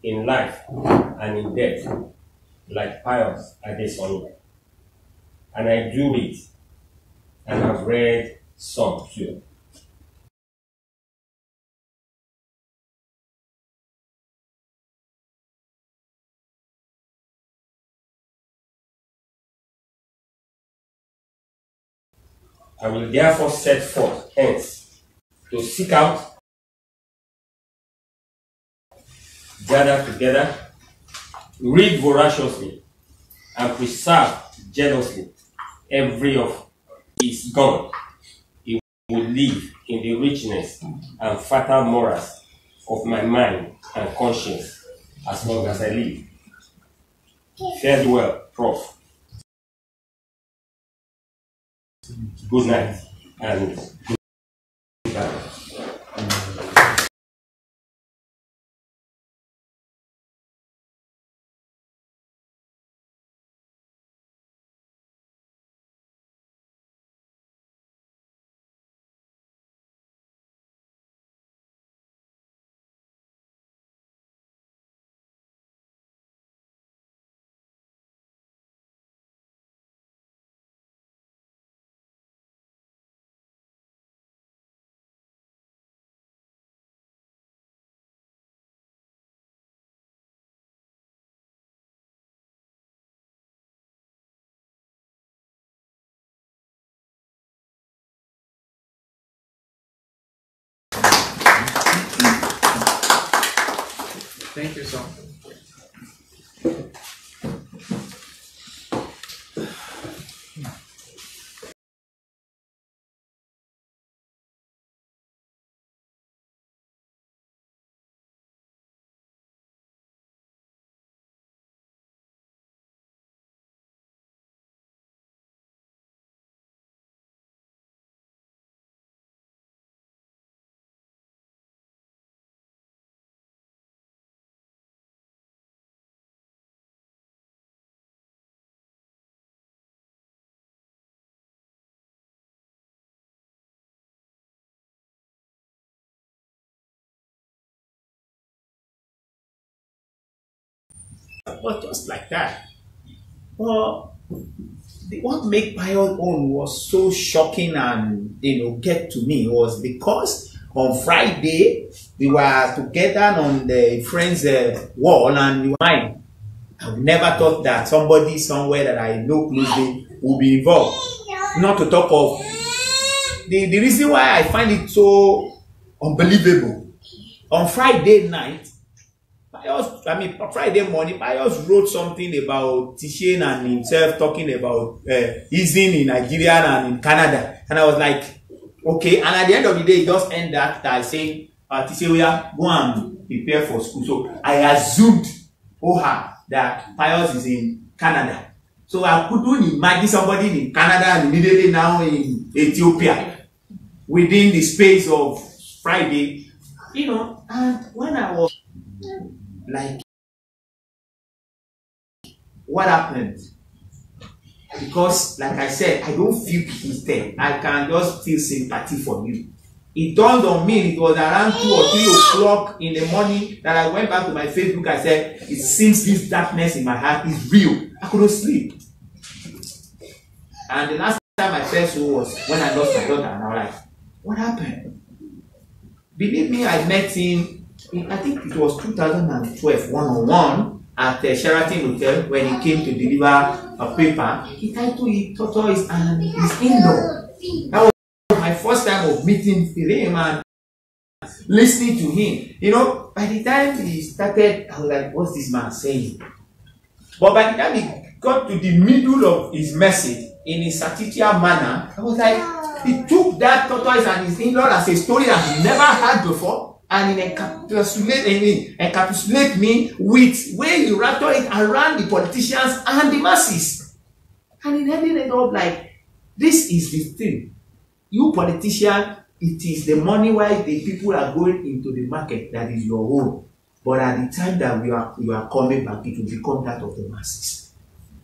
in life and in death, like Pius Adesanmi. And I do it, and I've read some too. I will therefore set forth hence to seek out, gather together, read voraciously, and preserve jealously every of is gone. It will live in the richness and fertile morals of my mind and conscience as long as I live. Farewell, Prof. Good night and goodbye. Thank you, sir. But just like that. Well, what made Pius own was so shocking and get to me was because on Friday we were together on the friend's wall and I never thought that somebody somewhere that I know closely would be involved. Not to talk of the reason why I find it so unbelievable. On Friday night, Friday morning, Pius wrote something about teaching and himself talking about easing in Nigeria and in Canada. And I was like, okay. And at the end of the day, he just ended that by saying, teacher, we are go and prepare for school. So I assumed, that Pius is in Canada. So I couldn't imagine somebody in Canada and immediately now in Ethiopia within the space of Friday, and when I was like, what happened? Because, like I said, I don't feel people's dead. I can just feel sympathy for you. It dawned on me, it was around 2 or 3 o'clock in the morning that I went back to my Facebook. I said, it seems this darkness in my heart is real. I couldn't sleep. And the last time I felt so was when I lost my daughter. And I was like, what happened? Believe me, I met him. I think it was 2012, one-on-one at the Sheraton Hotel when he came to deliver a paper. He titled it Tortoise and his in-law. That was my first time of meeting him and listening to him. By the time he started, I was like, what's this man saying? But by the time he got to the middle of his message in a satirical manner, I was like, he took that tortoise and his in-law as a story that he never heard before. And he encapsulate me with where you rattle it around the politicians and the masses. And he ended it up like, this is the thing. You politician, it is the money why the people are going into the market that is your own. But at the time that you are coming back, it will become that of the masses.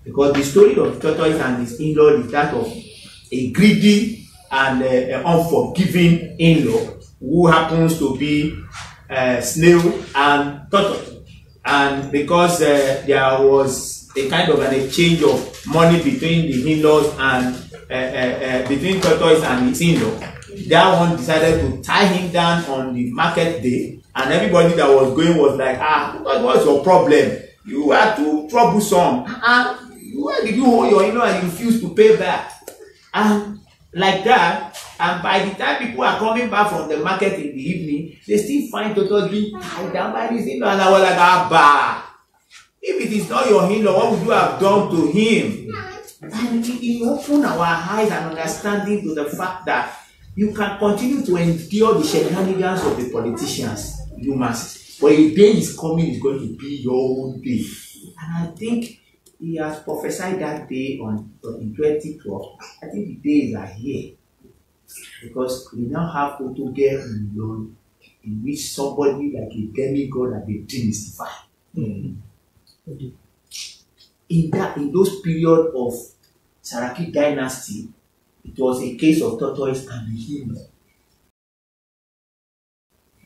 Because the story of tortoise and his in-law is that of a greedy and unforgiving in-law who happens to be snail and turtle. and because there was a kind of an exchange of money between the in-laws and between tortoise and his in-law, that one decided to tie him down on the market day, and everybody that was going was like, what's your problem? You are too troublesome. Why did you hold your in-law and you refuse to pay back? And like that, and by the time people are coming back from the market in the evening, they still find Toto being tied down by his in-law. And I was like, if it is not your in-law, what would you have done to him? And it opened our eyes and understanding to the fact that you can continue to endure the shenanigans of the politicians, you masses. But a day is coming, it's going to be your own day. And I think he has prophesied that day in 2012. I think the days are here. Because we now have Photo Girl in which somebody like a demigod has been demystified. In those periods of Saraki dynasty, it was a case of tortoise and the human.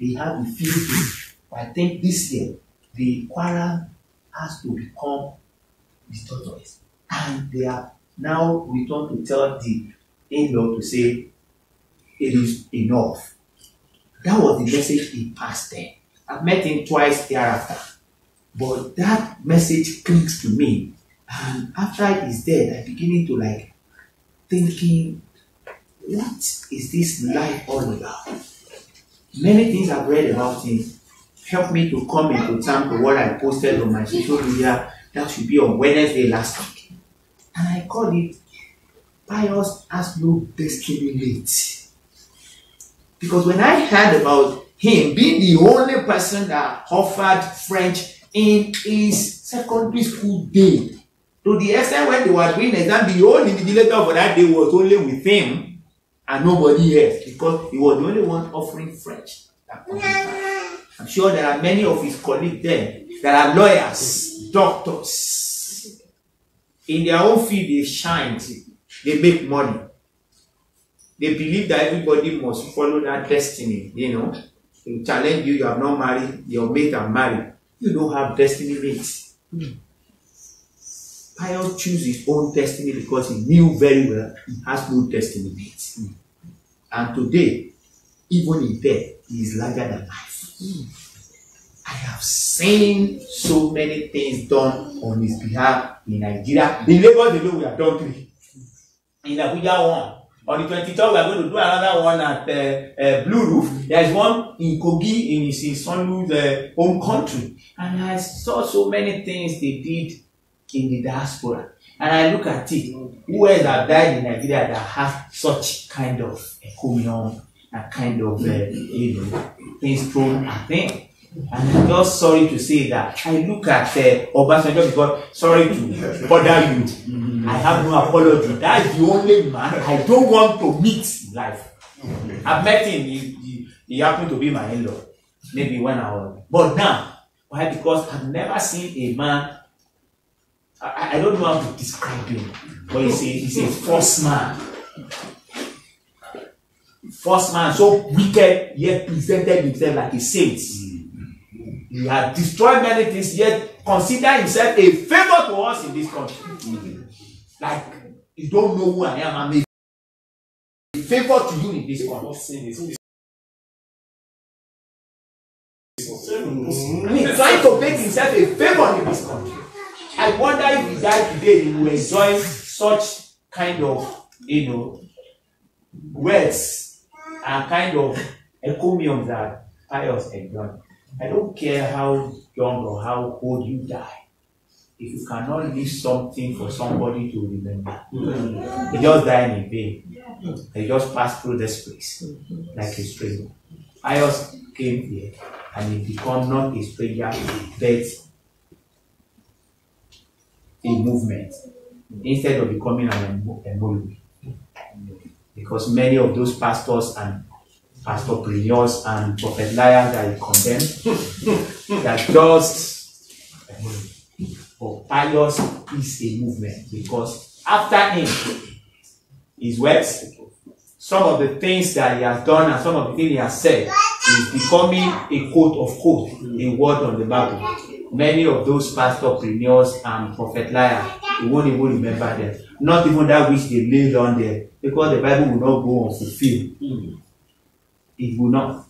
They have the field. I think this year the quarrel has to become the tortoise, and they are now returned to tell the in-law to say it is enough. That was the message he passed there. I've met him twice thereafter, but that message clings to me. And after he's dead, I'm beginning to like thinking, what is this life all about? Many things I've read about him helped me to come into terms with what I posted on my social media. That should be on Wednesday last week. And I called it, Pius has no destiny mate. Because when I heard about him being the only person that offered French in his secondary school day, to the extent when they were doing exam, the whole invigilator for that day was only with him and nobody else, because he was the only one offering French. I'm sure there are many of his colleagues there that are lawyers, doctors. In their own field, they shine, they make money. They believe that everybody must follow that destiny, you know. They challenge you, you have not married, your mate are married. You don't have destiny mates. Pius chose his own destiny because he knew very well he has no destiny mates. And today, even in death, he is larger than life. I have seen so many things done on his behalf in Nigeria. In Lagos, we have done 3. In Abuja, 1. On the 23rd, we are going to do another one at Blue Roof. There is one in Kogi, in his son's home country. And I saw so many things they did in the diaspora. And I look at it, who else have died in Nigeria that has such kind of encomium, a kind of things thrown at them. And I'm just sorry to say that I look at Obasanjo because, sorry to bother you, I have no apology. That is the only man I don't want to meet in life. I've met him, he happened to be my in-law, maybe when I was. But now, why? Because I've never seen a man, I don't know how to describe him, but he's a false man. False man, so wicked, yet presented himself like a saint. He has destroyed many things, yet consider himself a favor to us in this country. Like, you don't know who I am, I'm a favor to you in this country. I mean, trying to make himself a favor in this country. I wonder if he died today, he will enjoy such kind of, words and kind of encomium that Pius enjoyed. I don't care how young or how old you die. If you cannot leave something for somebody to remember, you just die in vain. They just pass through this place like a stranger. Pius came here and he became not a stranger, but a movement instead of becoming an emolument. Because many of those pastors and pastorpreneurs and prophet liars that he condemned, that just for Pius is a movement, because after him, his words, some of the things that he has done and some of the things he has said is becoming a quote of quote, a word on the Bible. many of those pastorpreneurs and prophet liars, you won't even remember them. Not even that which they laid on there, because the Bible will not go unfulfilled. It will not.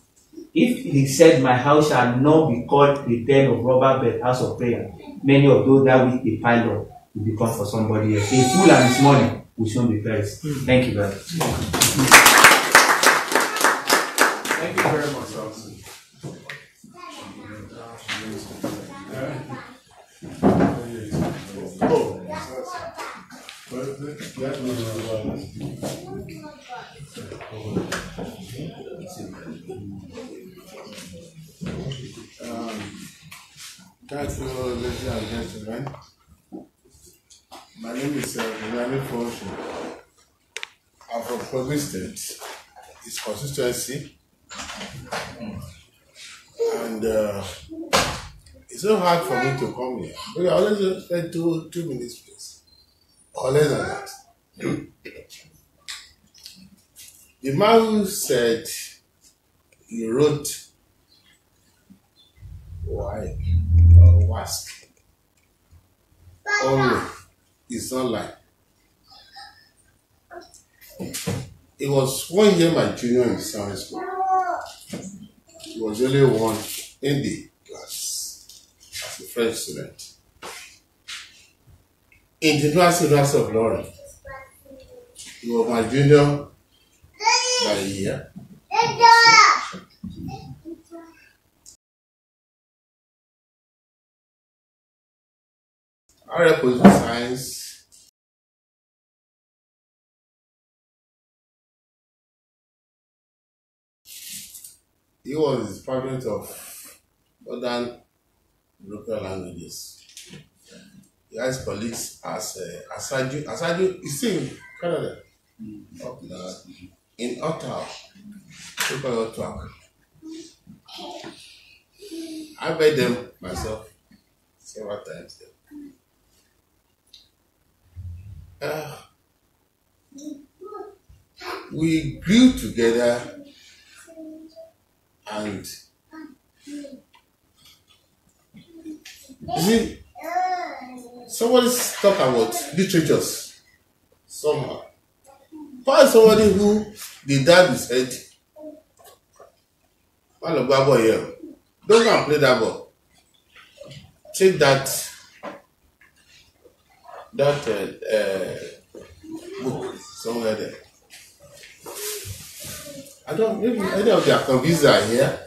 If he said, my house shall not be called a den of robber but house of prayer, many of those that which they pile up will become for somebody else. A fool and his money will soon be perished. Thank you very much. Thank you very much, sir. Thank you, ladies and gentlemen. My name is Function. I'm from Kogi State. It's constituency. And it's so hard for me to come here. We always spend 2 minutes, please. Or less than that. The man who said he wrote why or wasp only is not like. It was 1 year my junior in science school. He was only one in the class as a French student. In the University of Lorraine, he was my junior by a year. I read political science. He was the department of modern local languages. He has colleagues as Asaju is still in Canada, in Ottawa, I met them myself several times there. We grew together, and you see, somebody talk about literatures somehow. Find somebody who the dad is head. Don't go and play that ball. Take that book somewhere there. I don't, maybe any of their convicts are here.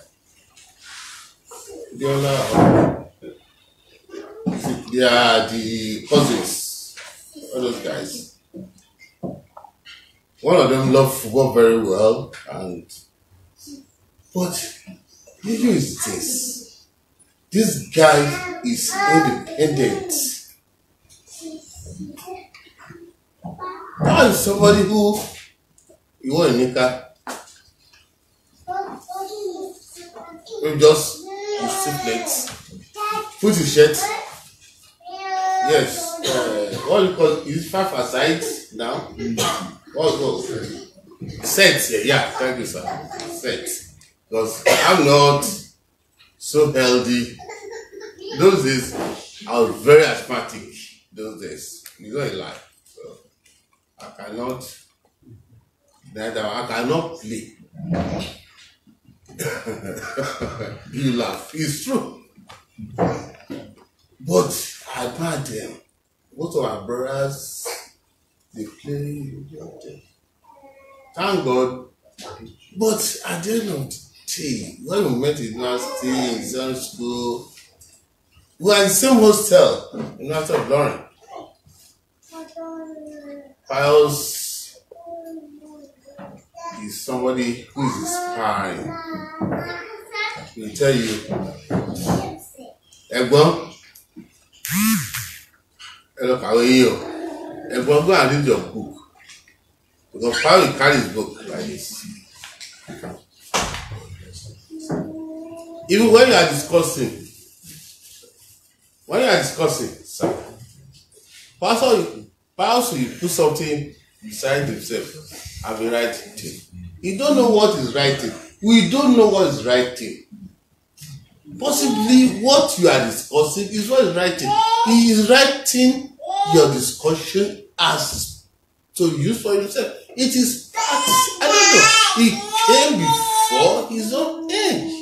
They are the cousins, all those guys. One of them loved football very well, but the issue is this. This guy is independent. That is somebody who you want a nika. You just plates, put his shirt. Yes. What do you call it? Is 5 aside now? What? Set. Yeah. Thank you, sir. Set. Because I'm not so healthy. Those days, I was very asthmatic. Those days, you know, in life. So I cannot play. You laugh. It's true. But I admire them. Most of our brothers, they play. Thank God. But at the end of the day, when we met in university, in exam school, we were in the same hostel in University of Lorraine. Pius is somebody who is inspiring. He'll tell you, Egbon, go and read your book. Because Pius will carry his book like this. Even when you are discussing, sir, Pius will put something beside himself and be writing thing. He don't know what is writing. We don't know what is writing. possibly what you are discussing is what he's writing. He is writing your discussion as to use for himself. It is that, I don't know, he came before his own age.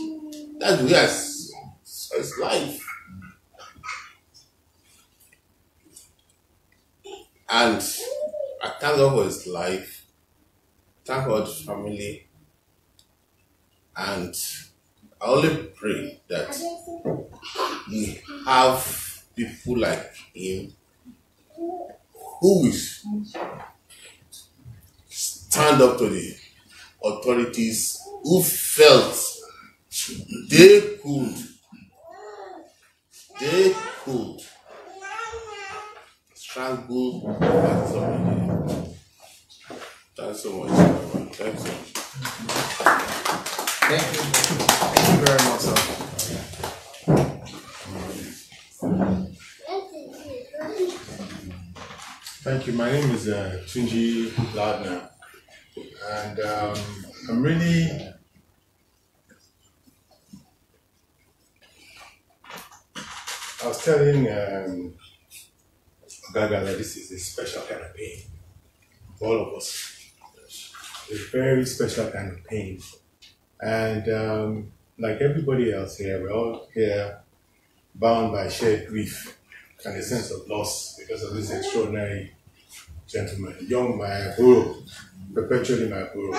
That's the way I saw his life. And I thank God for his life, thank God for his family, and I only pray that we have people like him who will stand up to the authorities, who felt they could strangle somebody. Thanks so much, everyone. Thanks so much. Thank you. Thank you very much, sir. Thank you. My name is Tunji Lardner, and I'm really I was telling Gaga that this is a special kind of pain for all of us. A very special kind of pain. And like everybody else here, we're all here bound by shared grief and a sense of loss because of this extraordinary gentleman, young Mayaburo, perpetually Mayaburo.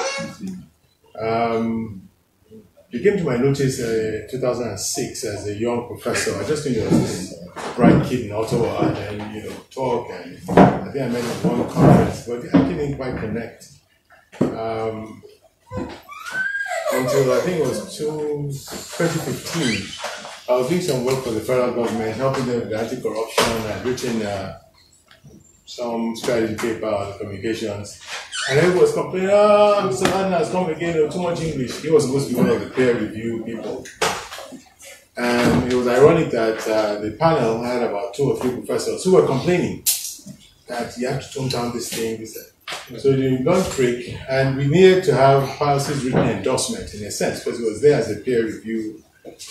He came to my notice in 2006 as a young professor. I just knew he was this bright kid in Ottawa, and then, talk, and I think I met him at one conference, but I didn't quite connect. Until I think it was 2015, I was doing some work for the federal government, helping them with anti-corruption, and written some strategy paper on communications. And everyone was complaining, Mr. Lardner has come again, too much English. He was supposed to be one of the peer review people. And it was ironic that the panel had about 2 or 3 professors who were complaining that you have to tone down this thing, this thing. So they don't break, and we needed to have Pius's written endorsement in a sense, because he was there as a peer review,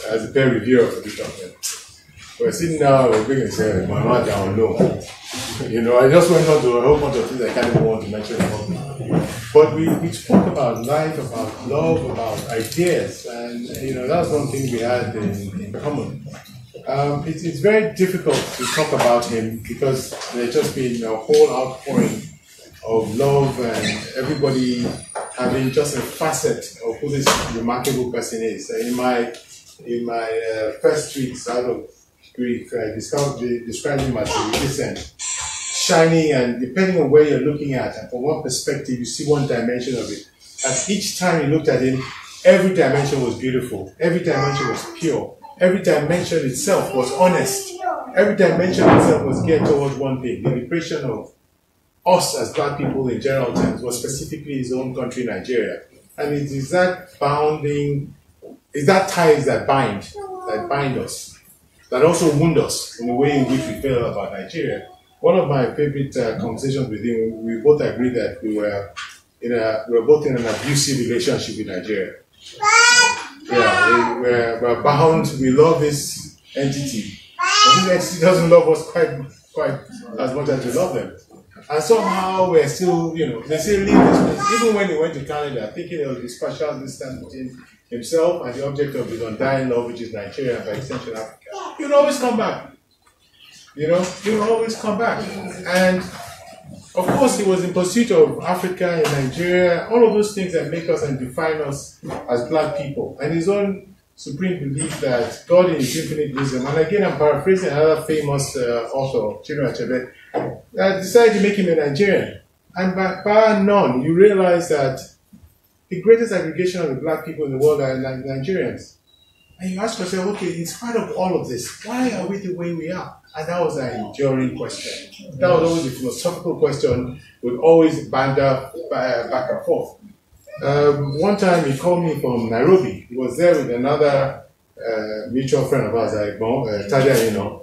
as a peer reviewer for the document. We're sitting now, we're going to say, Mama down low. I just went on to a whole bunch of things I can't even want to mention about me. But we spoke about life, about love, about ideas, and that's one thing we had in common. It's very difficult to talk about him because there's just been a whole outpouring of love and everybody having just a facet of who this remarkable person is. In my first tweets out of Greek, I described him as a descent, shining, and depending on where you're looking at, and from one perspective, you see one dimension of it. And each time you looked at him, every dimension was beautiful, every dimension was pure, every dimension itself was honest, every dimension itself was geared towards one thing, the liberation of us as black people in general terms, was specifically his own country, Nigeria. And it is that bounding, it's that ties that bind us, that also wound us in the way in which we feel about Nigeria. One of my favorite conversations with him, we both agreed that we were both in an abusive relationship with Nigeria. Yeah, we're bound, we love this entity, but this entity doesn't love us quite as much as we love them. And somehow we're still, they say leave this place. Even when he went to Canada, thinking there was this partial distance between himself and the object of his undying love, which is Nigeria and by extension Africa. You'll always come back. You'll always come back. And of course, he was in pursuit of Africa and Nigeria, all of those things that make us and define us as black people. And his own supreme belief that God in his infinite wisdom, and again I'm paraphrasing another famous author, Chinua Achebe, decided to make him a Nigerian. And by none, you realize that the greatest aggregation of the black people in the world are Nigerians. And you ask yourself, okay, in spite of all of this, why are we the way we are? And that was an enduring question. That was always a philosophical question, would always banter back and forth. One time he called me from Nairobi. He was there with another mutual friend of ours, Tadia,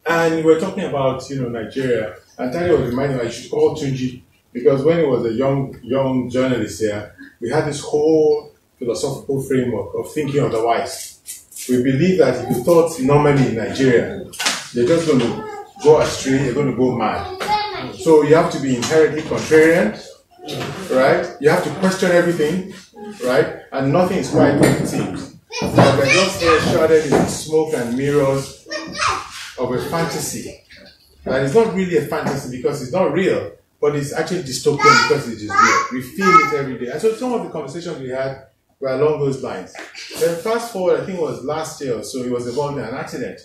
and we were talking about, Nigeria. And Tadia was reminding me I should call Tunji, because when he was a young journalist here, we had this whole philosophical framework of thinking otherwise. We believe that if you thought normally in Nigeria, you're just going to go astray, you're going to go mad. So you have to be inherently contrarian, right? You have to question everything, right? And nothing is quite what it seems. But we're just here shrouded in smoke and mirrors of a fantasy. And it's not really a fantasy because it's not real, but it's actually dystopian because it is real. We feel it every day. And so some of the conversations we had were along those lines. Then fast forward, I think it was last year or so, he was involved in an accident.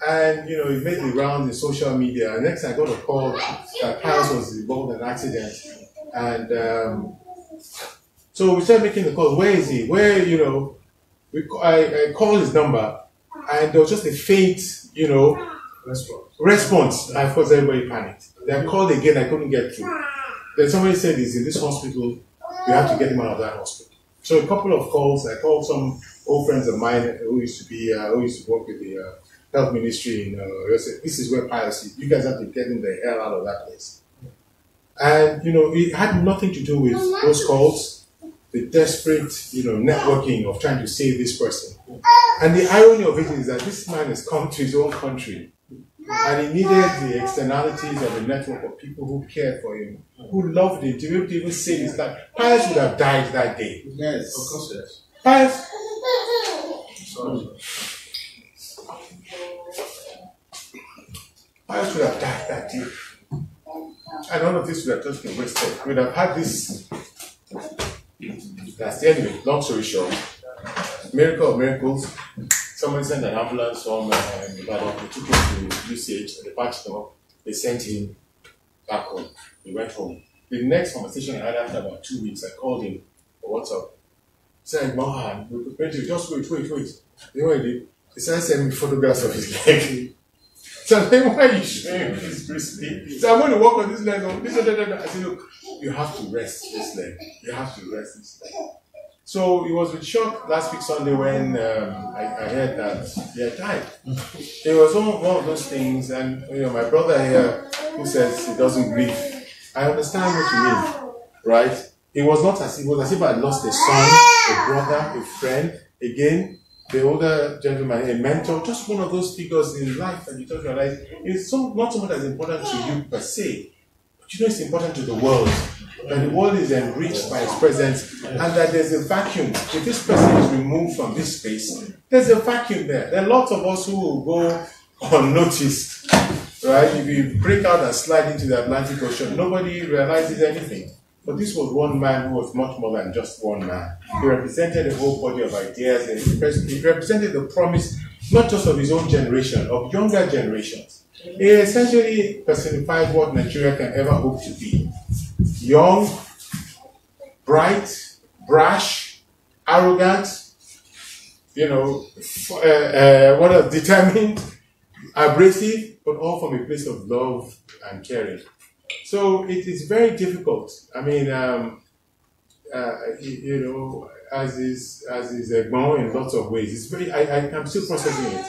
And, you know, it made the rounds in social media. And next I got a call that Pius was involved in an accident. And so we started making the calls. Where is he? Where, you know, I called his number. And there was just a faint, you know, response. And of course, everybody panicked. Then I called again, I couldn't get through. Then somebody said, he's in this hospital. We have to get him out of that hospital. So a couple of calls. I called some old friends of mine who used to work with the health ministry in this is where Pius is. You guys have to get him the hell out of that place. And, you know, it had nothing to do with those calls, the desperate, you know, networking of trying to save this person. And the irony of it is that this man has come to his own country and he needed the externalities of a network of people who cared for him, who loved him, to be able to even save his life. Pius would have died that day. Yes, of course, yes. Pius. Pius would have died that day. And all of this would have just been wasted. We would have had this. That's the anyway, long story short. Miracle of miracles. Someone sent an ambulance from Ibadan. They took him to UCH, they patched him up, they sent him back home. He went home. The next conversation I had after about 2 weeks, I called him for WhatsApp. He said, man, we're prepared to just wait. You know what he did? He started sending me photographs of his leg. So I'm like, why are you showing me this bristly? He said, I'm going to walk on this leg. I said, look, you have to rest this leg. You have to rest this leg. So it was with shock last week Sunday when I heard that he had died. It was one of those things, and you know, my brother here who says he doesn't grieve, I understand what you mean, right? It was as if I had lost a son, a brother, a friend. Again, the older gentleman, a mentor, just one of those figures in life that you don't realize it's not so much as important to you per se, but you know it's important to the world. That the world is enriched by his presence and that there's a vacuum. If this person is removed from this space, there's a vacuum there. There are lots of us who will go unnoticed, right? If you break out and slide into the Atlantic Ocean, nobody realizes anything. But this was one man who was much more than just one man. He represented a whole body of ideas, and he represented the promise not just of his own generation, of younger generations. He essentially personified what Nigeria can ever hope to be. Young, bright, brash, arrogant, you know, determined, abrasive, but all from a place of love and caring. So it is very difficult. I mean, you know, as is Egbon in lots of ways. It's very. I'm still processing it.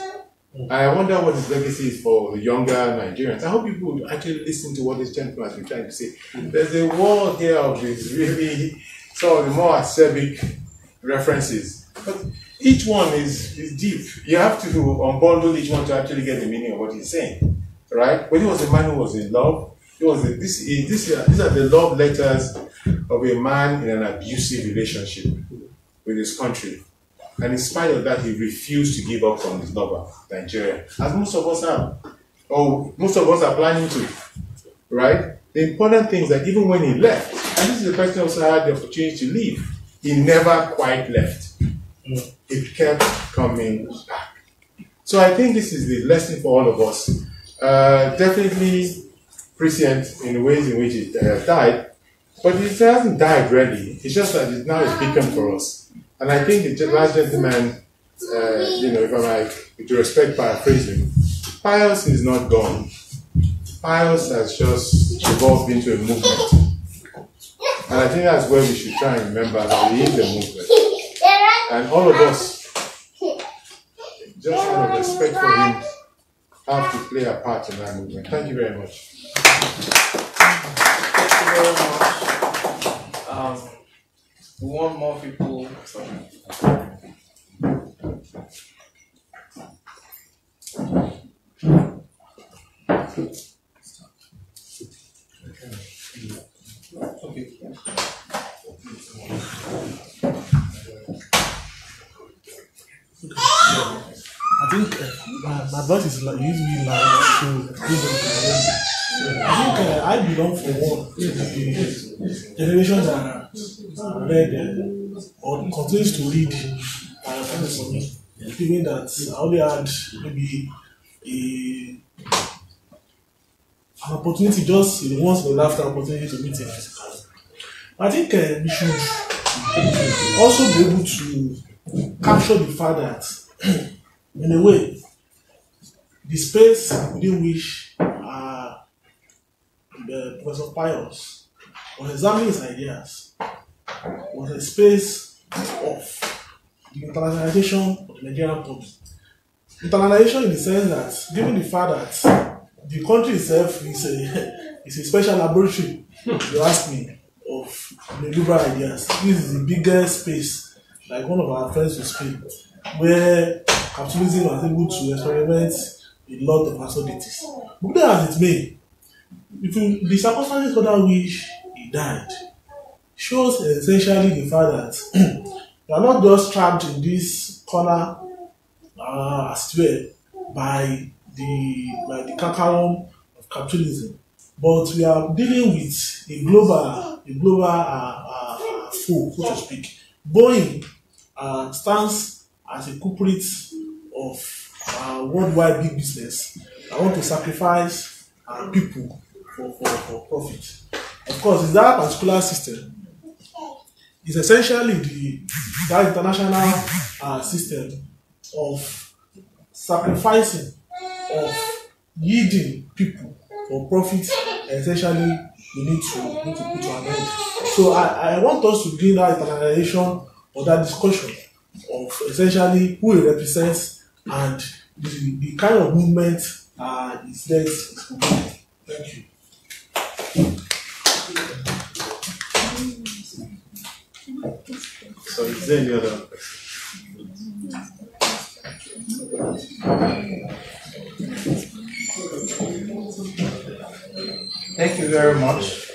I wonder what his legacy is for the younger Nigerians. I hope people would actually listen to what this gentleman has been trying to say. There's a wall here of these really some of the more acerbic references. But each one is deep. You have to unbundle each one to actually get the meaning of what he's saying. Right? But he was a man who was in love. These are the love letters of a man in an abusive relationship with his country. And in spite of that, he refused to give up on his lover, Nigeria, as most of us have, or most of us are planning to, right? The important thing is that even when he left, and this is the person who also had the opportunity to leave, he never quite left. It kept coming back. So I think this is the lesson for all of us. Definitely prescient in the ways in which it died, but it hasn't died really. It's just that it's now a beacon for us. And I think the last gentleman, you know, if I might, with respect, paraphrasing, Pius is not gone. Pius has just evolved into a movement. And I think that's where we should try and remember that he is a movement. And all of us, just out of respect for him, have to play a part in that movement. Thank you very much. Thank you very much. We want more people. I think my advice is like usually like to give them. I think I belong for one the generation that read or continues to read for me, given that I only had maybe an opportunity, just once in a lifetime opportunity to meet him physically. I think we should also be able to capture the fact that, in a way, the space within which the Professor Pius was examining his ideas was a space of the internationalization of the Nigerian public. Internationalization in the sense that, given the fact that the country itself is a special laboratory, you ask me, of liberal ideas. This is the biggest space, like one of our friends will speak, where capitalism was able to experiment a lot of absurdities. But be that as it may, the circumstances under which he died shows essentially the fact that we are not just trapped in this corner as well by the cacarum of capitalism, but we are dealing with a global foe, so to speak. Boeing stands as a culprit of worldwide big business. I want to sacrifice people for profit. Of course, in that particular system, is essentially that international system of sacrificing, of yielding people for profit. Essentially, we need to put an end. So I want us to gain that internalization or that discussion of essentially who it represents and the kind of movement is there is promoting. Thank you. So is there any other Thank you very much.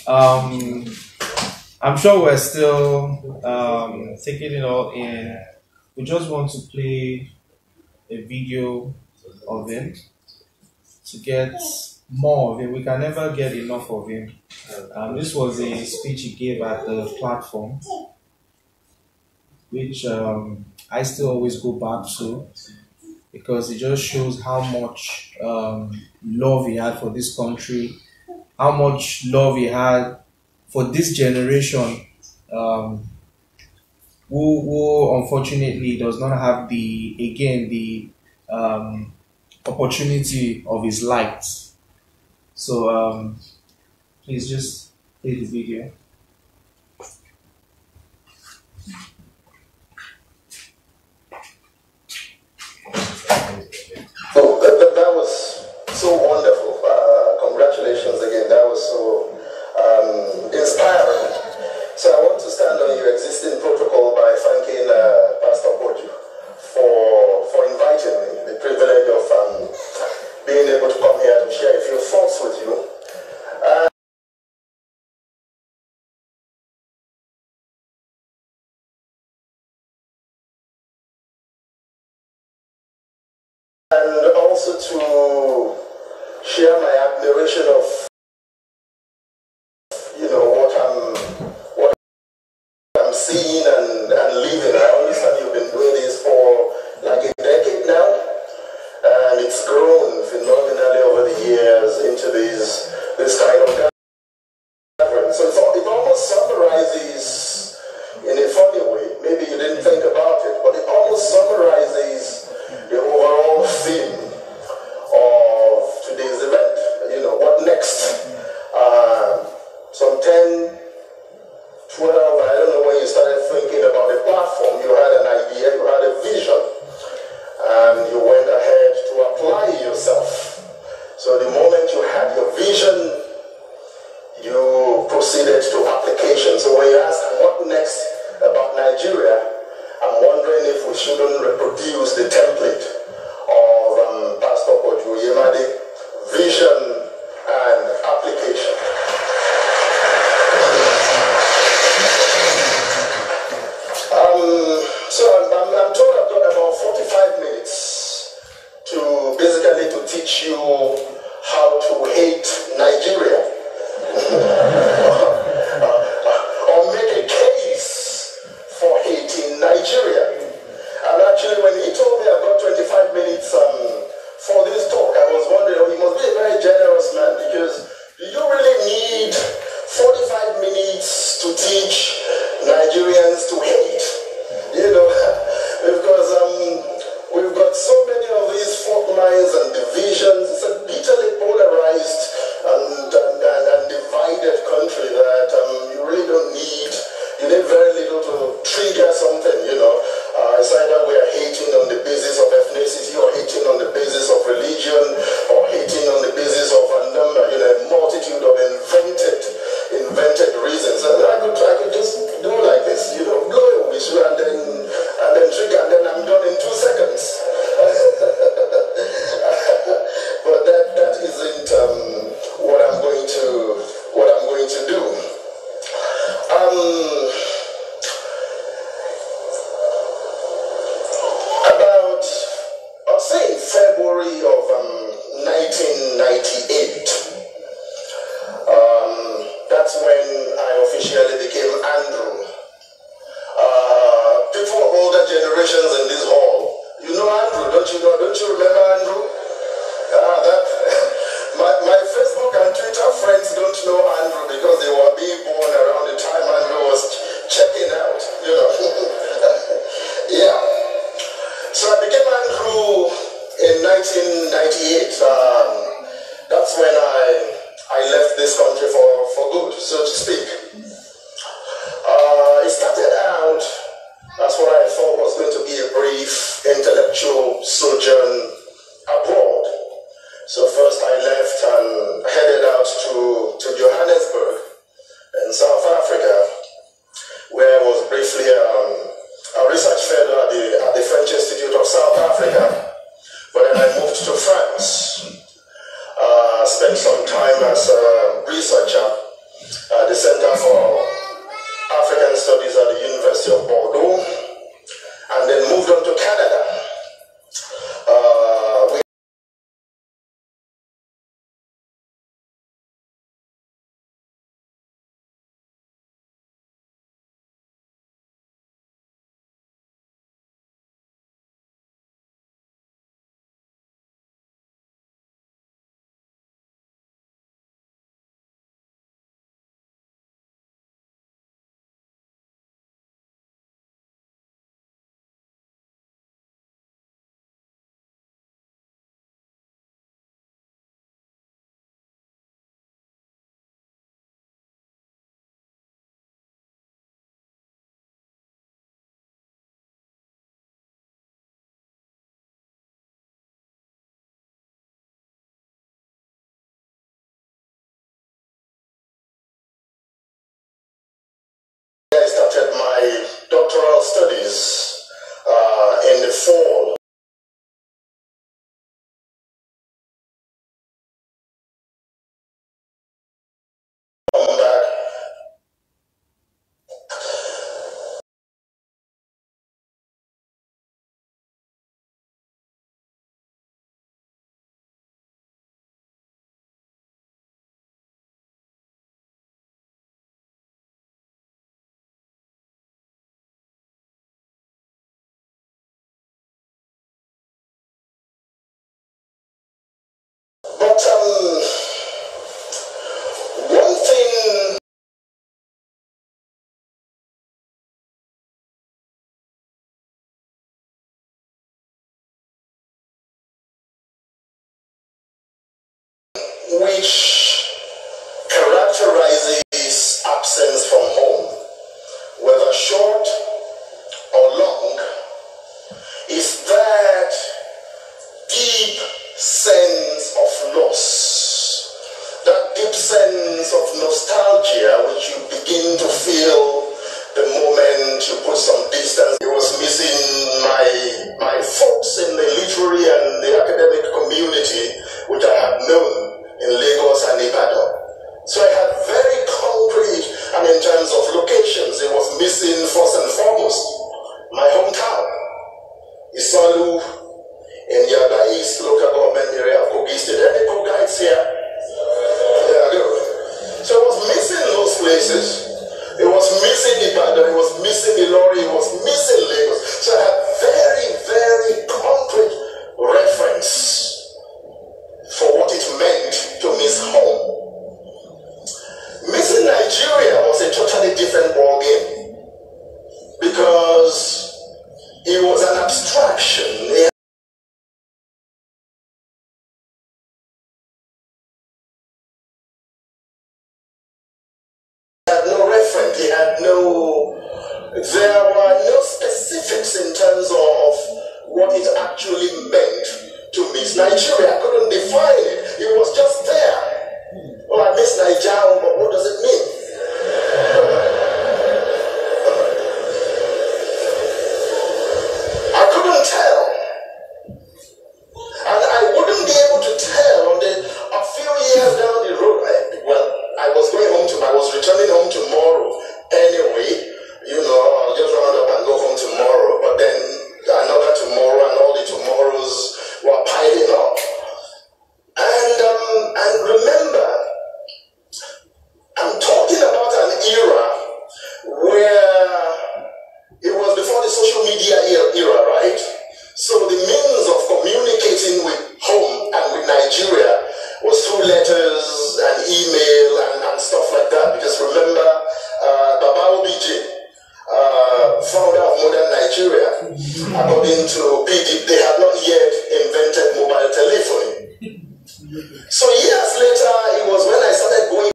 I'm sure we're still taking it all in. We just want to play a video of him to get more of him. We can never get enough of him. This was a speech he gave at the platform, which I still always go back to because it just shows how much love he had for this country, how much love he had for this generation, who unfortunately does not have the opportunity of his light. So please just play the video. So that was so wonderful. Congratulations again. That was so inspiring. So I want to stand on your existing protocol by thanking Pastor Boju for inviting me. The privilege of being able to come here to share a few thoughts with you. And also to share my admiration of what I'm seeing and living. I understand you've been doing this for like a decade now, and it's grown phenomenally over the years into this kind of gathering. So it almost summarizes in a funny way. Maybe you didn't think about it, but it almost summarizes the overall theme of today's event. What next? Some 10, 12, I don't know when you started thinking about the platform. You had an idea, you had a vision, and you went ahead to apply yourself. So the moment you had your vision, you proceeded to application. So when you ask what next about Nigeria, I'm wondering if we shouldn't reproduce innovation and application. So I'm told I've got about 45 minutes to basically to teach you how to hate Nigeria or make a case for hating Nigeria. And actually when he told me I've got 25 minutes for this talk, I was wondering, he must be a very generous man, because do you really need 45 minutes to teach Nigerians to hate? You know, because we've got so many of these fault lines and divisions. It's a bitterly polarized and divided country that you really don't need. You need very little to trigger something, you know. It's either we are hating on the basis of ethnicity, or hating on the basis of religion, or hating on the basis of a number, you know, a multitude of invented reasons. And I could just do like this, you know, blow a whistle and then trigger, and then I'm done in 2 seconds. But that isn't what I'm going to do. About, I'll say in February of 1998, that's when I officially became Andrew. People of older generations in this hall, you know Andrew, don't you know? Don't you remember Andrew? My Facebook and Twitter friends don't know Andrew because they were being born around the time Andrew was checking out, you know. Yeah. So I became Andrew in 1998. That's when I left this country for good, so to speak. It started out, that's what I thought was going to be a brief intellectual sojourn abroad. So first I left and headed out to Johannesburg in South Africa, where I was briefly a research fellow at the French Institute of South Africa. But then I moved to France. Spent some time as a researcher at the Center for African Studies at the University of Bordeaux, and then moved on to Canada. I started my doctoral studies in the fall. But one thing which characterizes absence from home, whether short or long, is that deep sense of loss, that deep sense of nostalgia which you begin to feel the moment you put some distance. It was missing my folks in the literary and the academic community which I had known Yaba East local government area of Kogi State. Any Kogites here? Yeah, good. So it was missing those places. It was missing Ibadan, it was missing Ilori, it was missing Lagos. So I had very, very concrete reference for what it meant to miss home. Missing Nigeria was a totally different ball game because it was an abstraction. It had no reference, it had no, there were no specifics in terms of what it actually meant to miss Nigeria. I couldn't define it. It was just there. Oh, I miss Nigeria, but what does it mean? I couldn't tell. And I wouldn't be able to tell until a few years down the road. I was returning home tomorrow anyway. You know, I'll just round up and go home tomorrow. But then another tomorrow and all the tomorrows were piling up. And remember, I'm talking about an era where it was before the social media era, right? So the means of communicating with home and with Nigeria was through letters and email and stuff like that. Because remember, Baba OBJ, founder of modern Nigeria, according to PDP, they had not yet invented mobile telephony. So years later, it was when I started going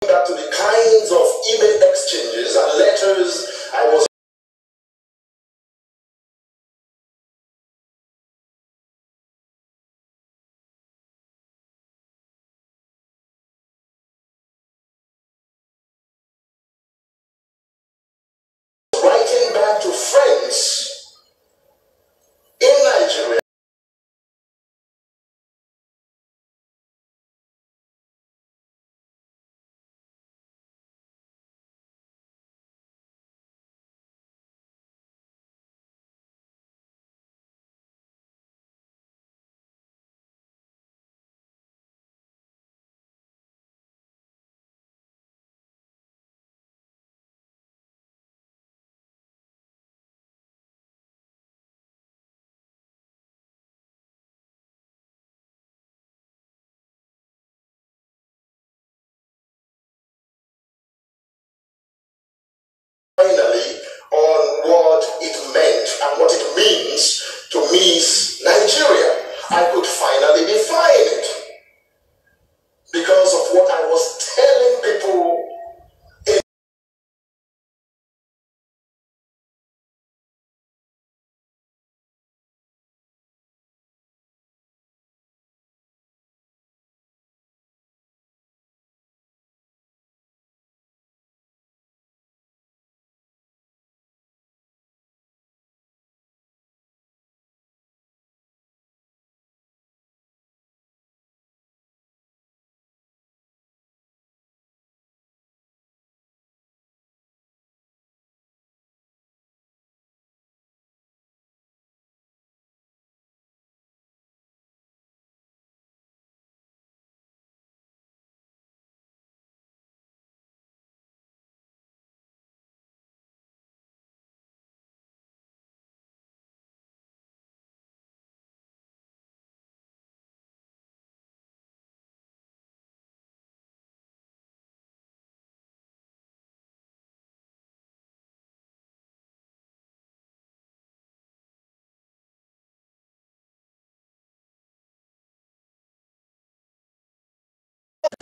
back to the kinds of email exchanges and letters I was writing back to friends in Nigeria.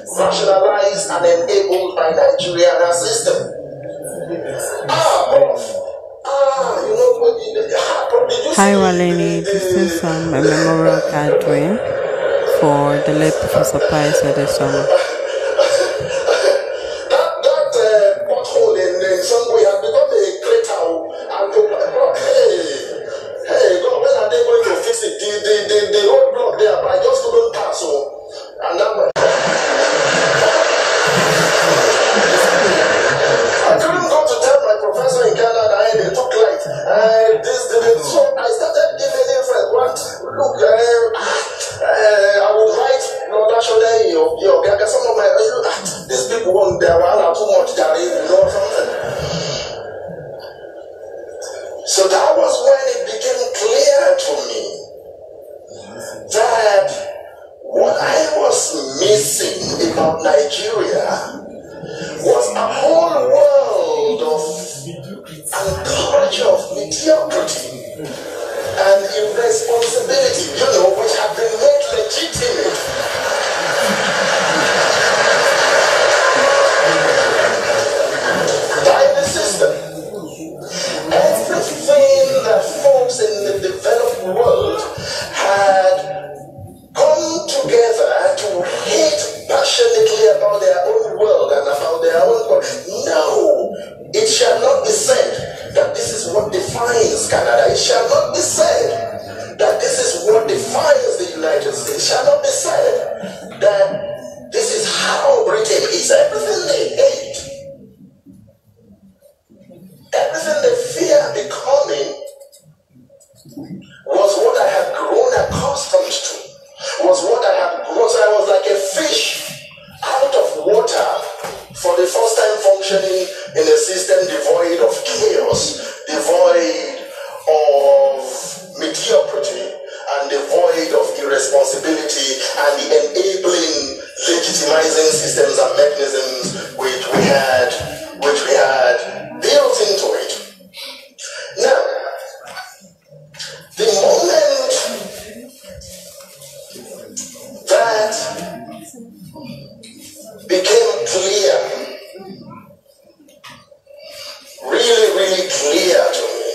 rationalized and enabled by Nigeria and her system. Hi Waleni, this is a memorial gathering for the late Professor Pius Adesanmi. That pothole in some way has become a crater. And hey, God, when are they going to fix it? The road block there, but I just couldn't pass. And that one. I couldn't go to tell my professor in Canada and they took light. So I started giving him what? Look, I would write, that should some of my these people want their while too much, something. So that was when it became clear to me that what I was missing about Nigeria was a whole world of and culture of mediocrity and irresponsibility, which had been made legitimate by the system. Everything that folks in the developed world had come together to hate passionately about their own world and about their own world. No, it shall not be said that this is what defines Canada. It shall not be said that this is what defines the United States. It shall not be said that this is how Britain is. Everything they hate, everything they fear becoming was what I had grown accustomed to. Was what I had grown. So I was like a fish out of water for the first time functioning in a system devoid of chaos, devoid of mediocrity, and devoid of irresponsibility, and the enabling, legitimizing systems and mechanisms which we had built into it. Now, the moment that became clear, really clear to me,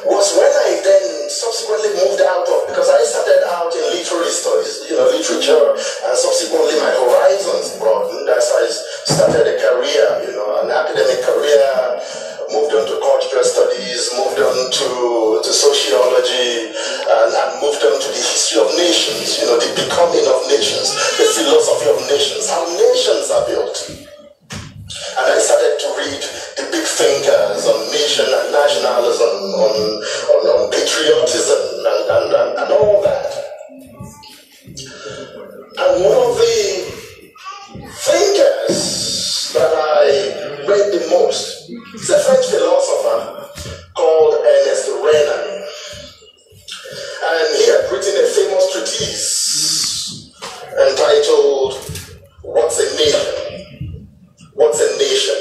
was when I then subsequently moved out of, because I started out in literary studies, literature, and subsequently my horizons broadened as I started a career, an academic career, moved on to cultural studies, moved on to sociology, and moved on to the history of nations, the becoming of nations, the philosophy of nations, how nations are built. And I started to read the big thinkers on nation and nationalism, on patriotism, and all that. And one of the thinkers that I read the most is a French philosopher called Ernest Renan. And he had written a famous treatise entitled What's a Nation? What's a Nation?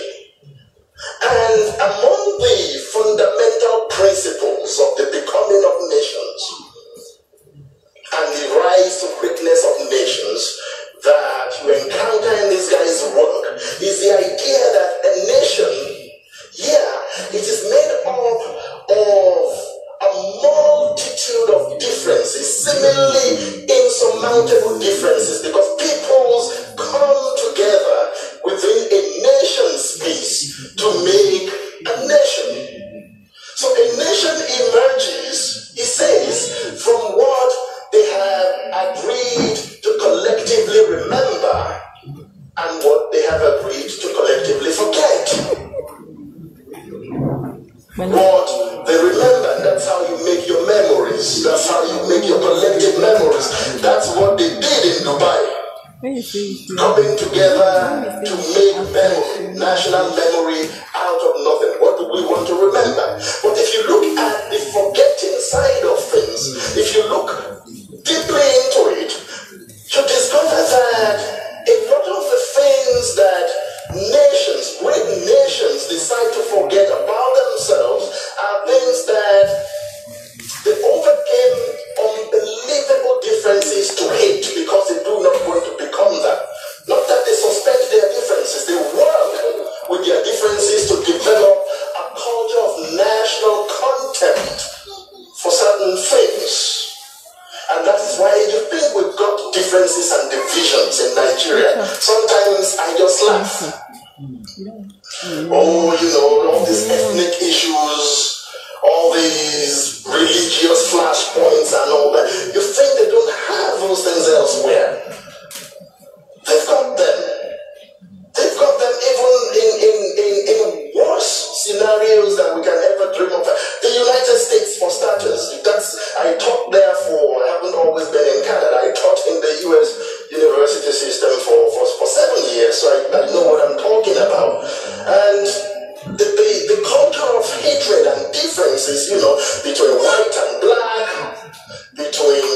And among the fundamental principles of the becoming of nations and the rise to greatness of nations that you encounter in this guy's work is the idea that a nation, it is made up of a multitude of differences, seemingly insurmountable differences, because peoples come together within a nation space to make a nation. So a nation emerges, he says, from what they have agreed to collectively remember and what they have agreed to collectively forget. What they remember, that's how you make your memories. That's how you make your collective memories. That's what they did in Dubai. Coming together to make memory, national memory out of nothing. What do we want to remember? But if you look at the forgetting side of things, if you look deeply into it, you discover that a lot of the things that nations, great nations, decide to forget about themselves are things that they overcame unbelievable differences to hate because they do not want to become differences and divisions in Nigeria, sometimes I just laugh. Oh, you know, all these ethnic issues, all these religious flashpoints and all that. You think they don't have those things elsewhere? They've got them. They've got them even in worse scenarios that we can ever dream of. The United States, for starters, I taught there I haven't always been in Canada. I taught in the US university system for 7 years, so I know what I'm talking about. And the culture of hatred and differences, between white and black, between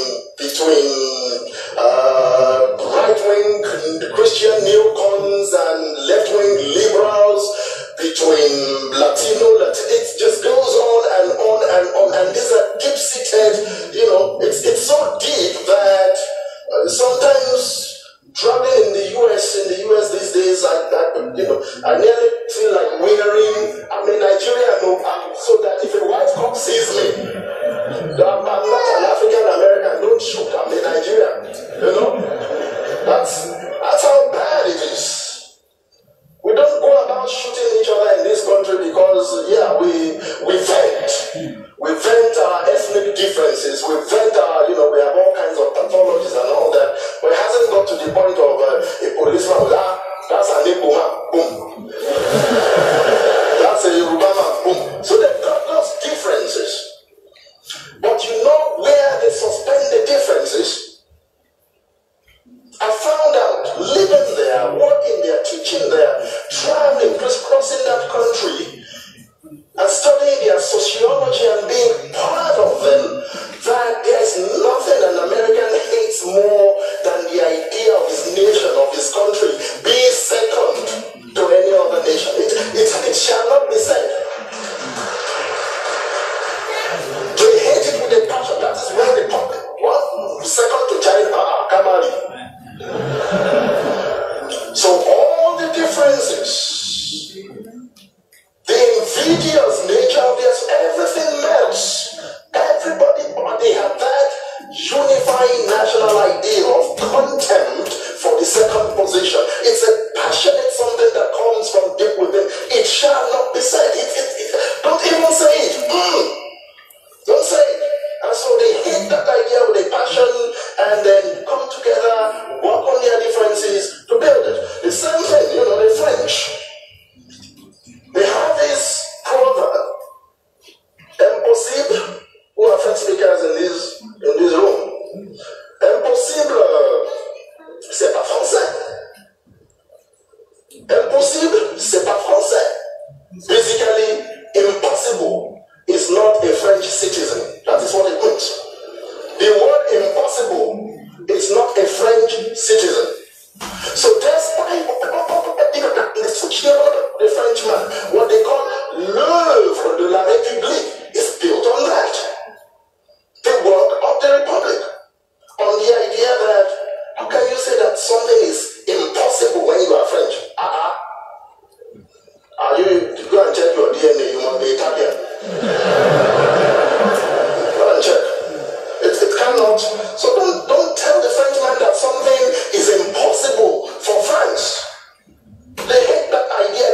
right-wing Christian neocons and left-wing liberals, between it just goes on and on and on, and these are deep-seated, it's so deep that sometimes traveling in the US these days, I nearly feel like wearing, I'm a Nigerian, so that if a white cop sees me, I'm not an African American, don't shoot, I'm a Nigerian, that's how bad it is. We don't go about shooting each other in this country because, we vent our ethnic differences, we vent our, we have all kinds of pathologies and all that, but it hasn't got to the point of a policeman with, that's an Igbo man, boom. That's a Yoruba man, boom. So they've got those differences. But where they suspend the differences? I found out, living there, working there, teaching there, traveling, crisscrossing that country, and studying their sociology and being part of them, that there is nothing an American hates more than the idea of his nation, of his country, being second to any other nation. It shall not be said. They hate it with a passion. That is where the public, second to China, Kamari. So all the differences, the invidious nature of this, everything melts. Everybody have that unifying national idea of contempt for the second position. It's a passionate something that comes from deep within. It shall not be said. Don't even say it. Don't say it. And so they hate that idea with a passion and then come together, work on their differences to build it. The same thing, the French. They have this proverb, impossible, who are French speakers in this room. Impossible, c'est pas français. Impossible, c'est pas français. Basically, impossible is not a French citizen. That is what it means. The word impossible is not a French citizen. So despite the Frenchman, what they call l'œuvre de la République is built on that. The work of the Republic. On the idea that, how can you say that something is impossible when you are French? You go and check your DNA, you must be Italian. Go and check. It cannot. So don't tell the Frenchman that something is impossible for France. They hate that idea.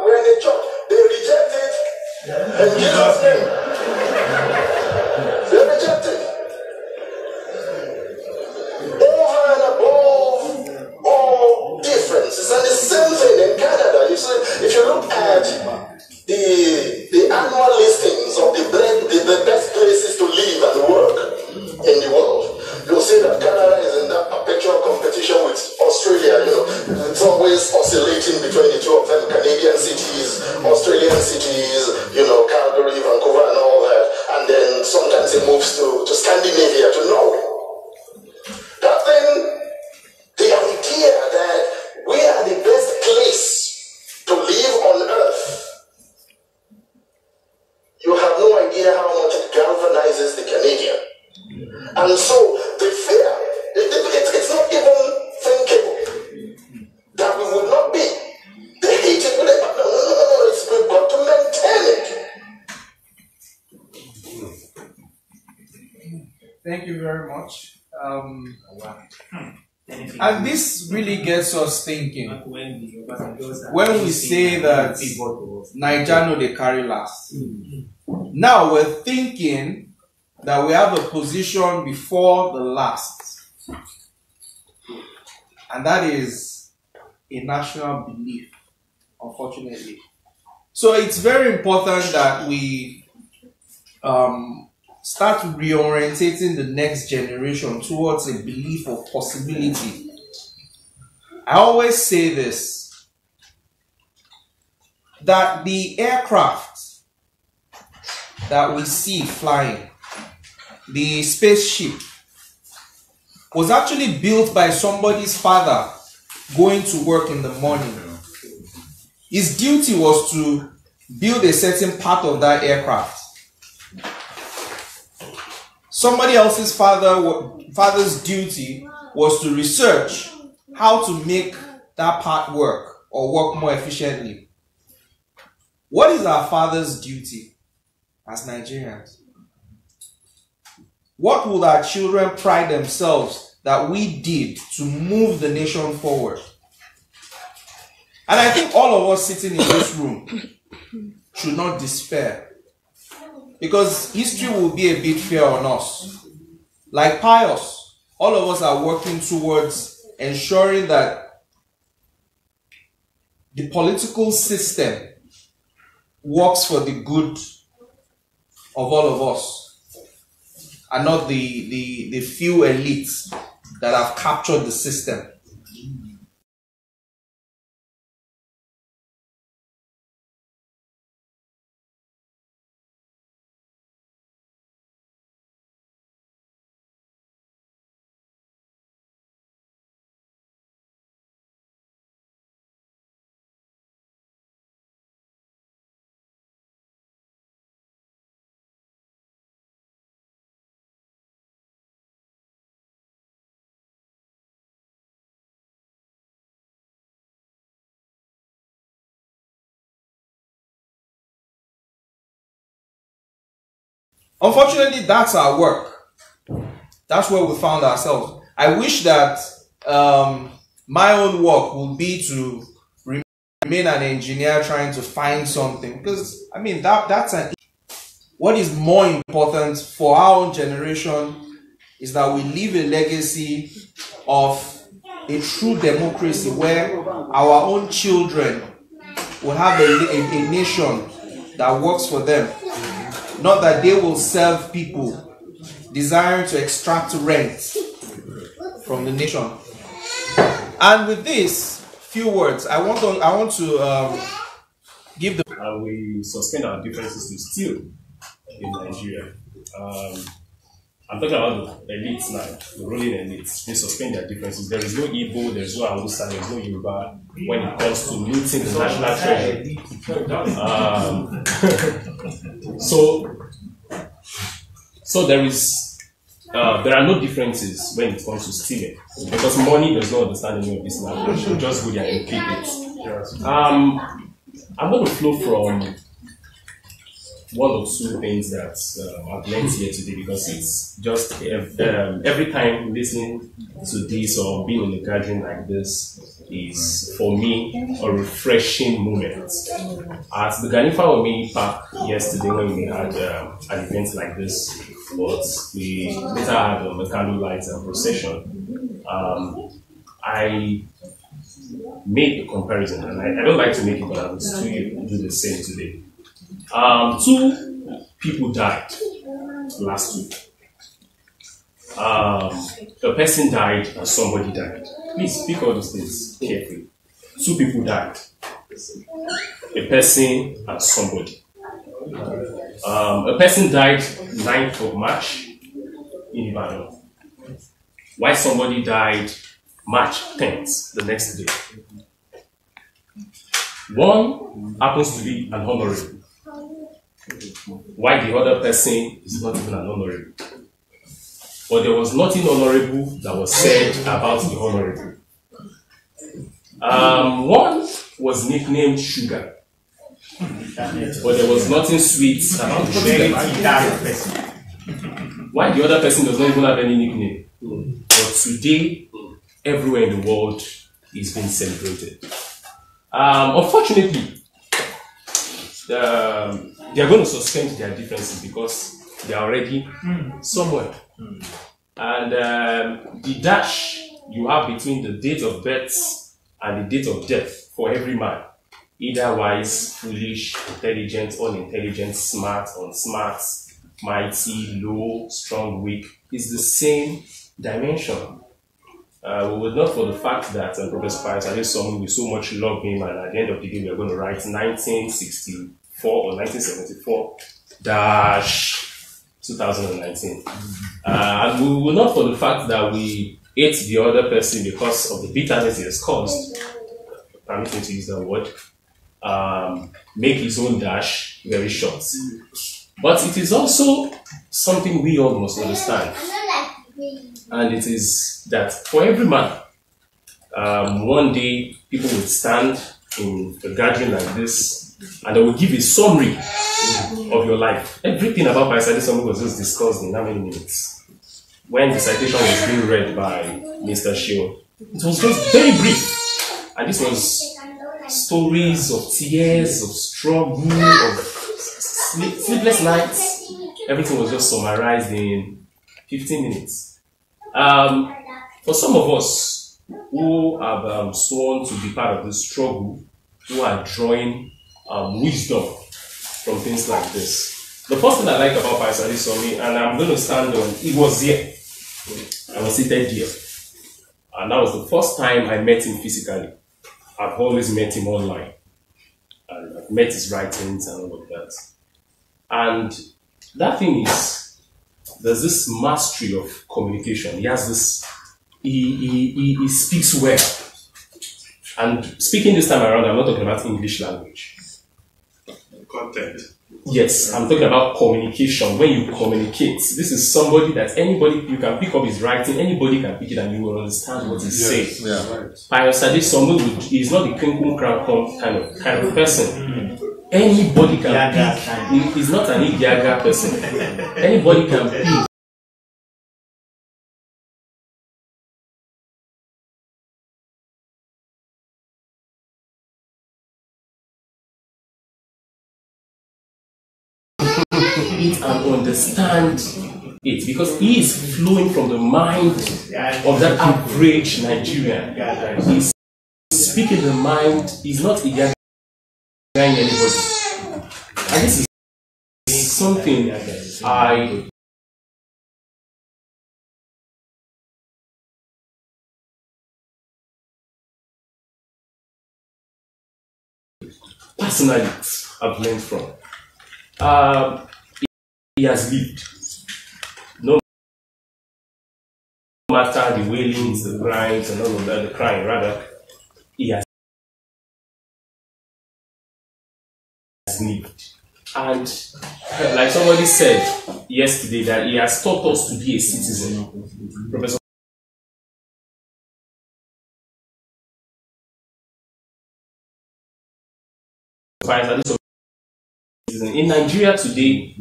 We're in a church. They reject it. In Jesus' name. They reject it. Over and above all differences. And the same thing in Canada. You see, if you look at the annual listings of the best places to live and work in the world, you'll see that Canada is in that perpetual competition with Australia. It's always oscillating between the two of them. Canadian cities, Australian cities, Calgary, Vancouver, and all that. And then sometimes it moves to Scandinavia, to Norway. That thing, the idea that we are the best place to live on earth, you have no idea how much it galvanizes the Canadian. And so the fear, it's not even thinkable that we would not be. They hate it with it. No, we've got to maintain it. Thank you very much. And this really gets us thinking. When we say that Naija no dey carry last, now we're thinking that we have a position before the last, and that is a national belief, unfortunately. So it's very important that we start reorientating the next generation towards a belief of possibility. I always say this, that the aircraft that we see flying, the spaceship, was actually built by somebody's father going to work in the morning. His duty was to build a certain part of that aircraft. Somebody else's father's duty was to research how to make that part work or work more efficiently. What is our father's duty as Nigerians? What would our children pride themselves that we did to move the nation forward? And I think all of us sitting in this room should not despair, because history will be a bit fair on us. Like Pius, all of us are working towards ensuring that the political system works for the good of all of us, and not the few elites that have captured the system. Unfortunately, that's our work. That's where we found ourselves. I wish that my own work would be to remain an engineer trying to find something, because I mean that's an. What is more important for our own generation is that we leave a legacy of a true democracy where our own children will have a nation that works for them. Not that they will serve people desiring to extract rent from the nation. And with this few words, I want to give the. And we suspend our differences to steal in Nigeria. I'm talking about the elites now, the ruling elites. They suspend their differences. There is no Igbo, there is no Hausa, there is no Yoruba when it comes to looting the national treasure. So there are no differences when it comes to stealing, because money does not understand any of this language. You just go there and keep it. I'm going to flow from one or two things that I've learned here today, because it's just every time listening to this or being in a gathering like this is for me a refreshing moment. At the Ganifa Omi Park yesterday, when we had an event like this, but we later had a candle lights and procession, I made a comparison, and I don't like to make it, but I will still do the same today. 2 people died last week. A person died and somebody died. Please speak all those things carefully. 2 people died. A person and somebody. A person died 9th of March in Ibadan, while somebody died March 10th, the next day. One happens to be an honorable, while the other person is not even an honorable. But there was nothing honorable that was said about the honorable. One was nicknamed Sugar, but there was nothing sweet about the sugar. While the other person does not even have any nickname. But today, everywhere in the world is being celebrated. Unfortunately, they are going to suspend their differences because they are already somewhere. And the dash you have between the date of birth and the date of death for every man, either wise, foolish, intelligent, unintelligent, smart, unsmart, mighty, low, strong, weak, is the same dimension. We would not for the fact that Professor Pius Adesanmi, we so much love him, and at the end of the day, we are going to write 1964 or 1974 dash 2019. And we will not for the fact that we hate the other person because of the bitterness he has caused, permit me to use that word, make his own dash very short. But it is also something we all must understand. And it is that for every man, one day people will stand in a gathering like this and they will give a summary of your life. Everything about Pius Adesanmi was just discussed in how many minutes? When the citation was being read by Mr. Shio, it was just very brief. And this was stories of tears, of struggle, of sleepless nights. Everything was just summarized in 15 minutes. For some of us who have sworn to be part of this struggle, who are drawing wisdom from things like this. The first thing I like about Pius Adesanmi, and I'm going to stand on, he was here. I was seated here. And that was the first time I met him physically. I've always met him online. And I've met his writings and all of that. And that thing is, there's this mastery of communication. He has this, he speaks well. And speaking this time around, I'm not talking about English language. Content. Yes, I'm talking about communication. When you communicate, this is somebody that anybody, you can pick up his writing, anybody can pick it and you will understand what he's saying. Yeah. Pius Adesanmi is not a crinkle crankle kind of person. Anybody can pick, he's not an Idiaga person. Anybody can pick. It and understand it because he is flowing from the mind of that average Nigerian. He's speaking the mind, he's not Idiaga anybody. And this is something I personally have learned from. He has lived. No matter the wailings, the grinds, and all of that, the crying, rather, he has lived. And like somebody said yesterday, that he has taught us to be a citizen. Professor Pius Adesanmi, in Nigeria today,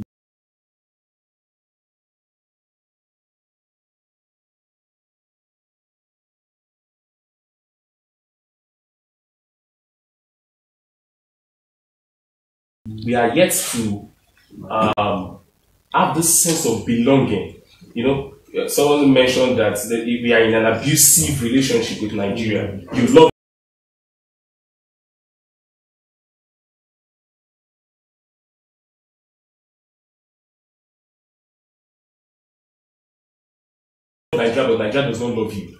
we are yet to have this sense of belonging. You know, someone mentioned that we are in an abusive relationship with Nigeria. You love Nigeria, but Nigeria does not love you.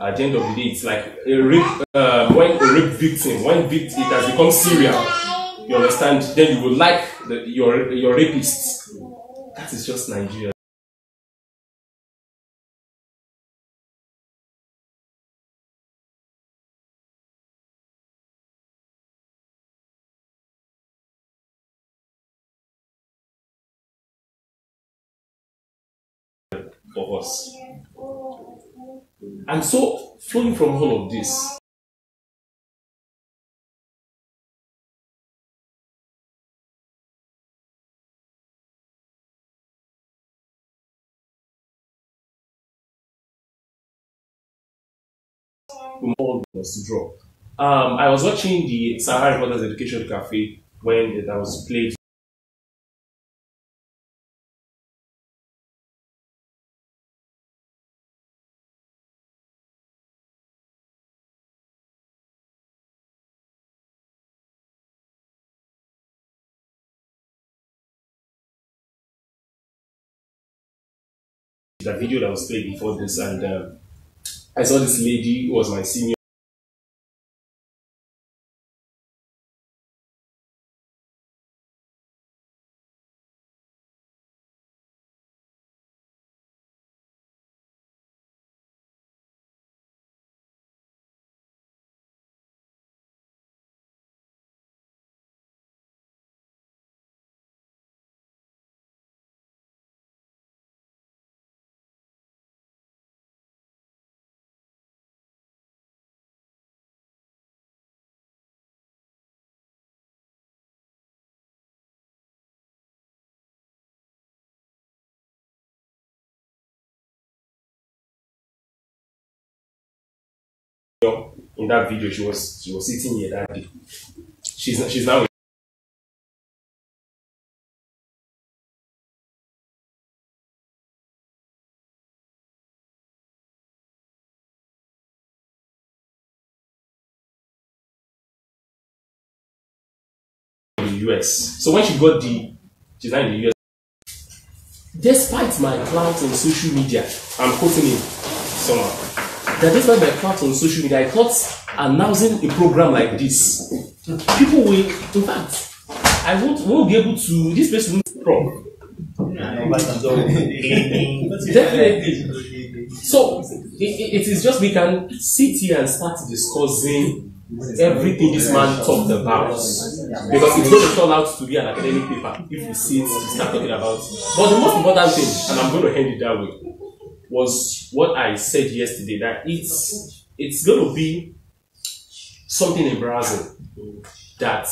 At the end of the day, it's like a rape. When a rape victim, it has become serial. You understand? Then you will like your rapists. That is just Nigeria. For us. And so, flowing from all of this, all was to draw. I was watching the Sahara Reporters Education Cafe when that was played. The video that was played before this, and I saw this lady who was my senior. In that video, she was sitting here that day. She's now in the US. So when she's now in the US. Despite my clout on social media, I'm quoting him somehow. That despite my clout on social media, I thought announcing a program like this, people will, in fact, I won't be able to, this place won't stop. Definitely. So it is just, we can sit here and start discussing everything this man talked about, because it's going to turn out to be an academic paper if we sit to start talking about it. But the most important thing, and I'm going to end it that way, was what I said yesterday, that it's going to be something embarrassing that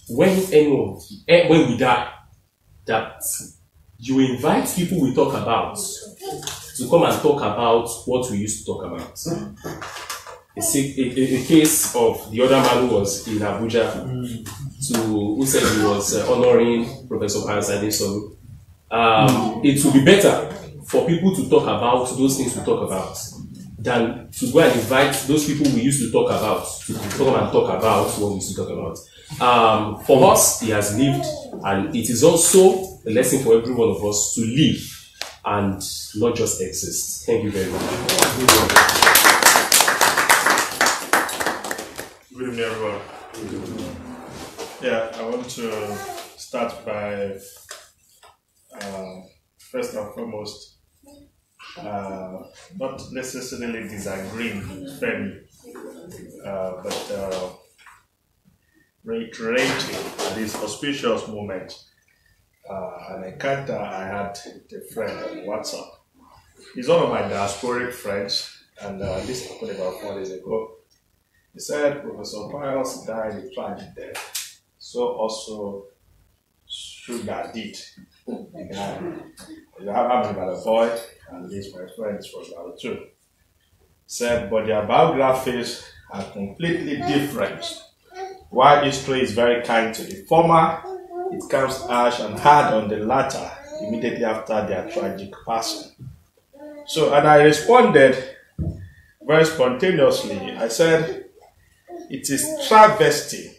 when we die, that you invite people we talk about to come and talk about what we used to talk about. A case of the other man who was in Abuja, who said he was honoring Professor Pius Adesanmi. It would be better for people to talk about those things we talk about than to go and invite those people we used to talk about to come and talk about what we used to talk about. For us, he has lived, and it is also a lesson for every one of us to live and not just exist. Thank you very much. Good evening, everyone. Yeah, I want to start by, first and foremost, not necessarily disagreeing with Femi, but reiterating at this auspicious moment an encounter I had with a friend on WhatsApp. He's one of my diasporic friends, and this happened about 4 days ago. He said Professor Pius died a tragic death. So also Sugar did. You have about a boy, and this my friends was about two. Said, but their biographies are completely different. While history is very kind to the former, it comes harsh and hard on the latter immediately after their tragic passing. So, and I responded very spontaneously. I said, it is travesty,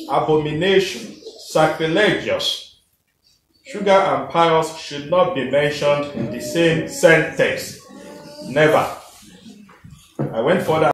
abomination, sacrilegious. Sugar and Pius should not be mentioned in the same sentence. Never. I went further.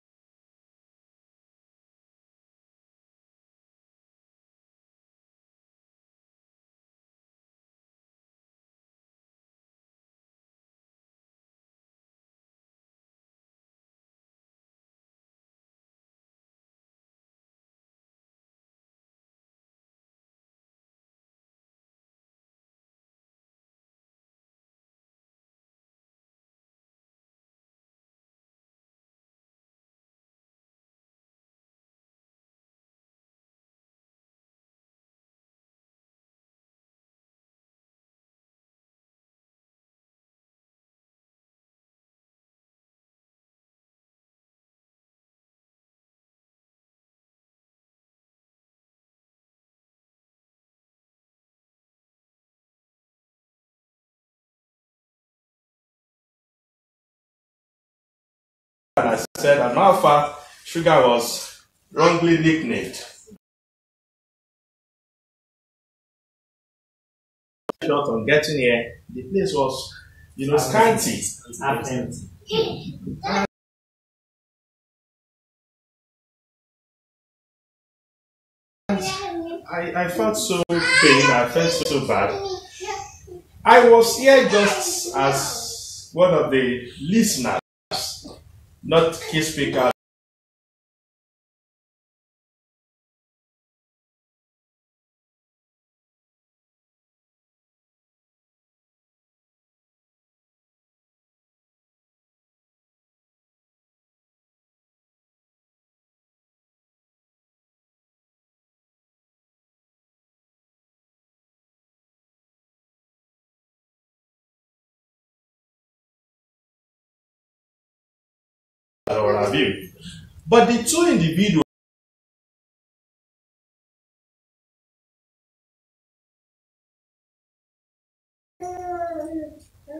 I said that Malfa Sugar was wrongly nicknamed. Short on getting here, the place was, scanty. I felt so pain, I felt so bad. I was here just as one of the listeners, not key speaker. Or review. But the two individuals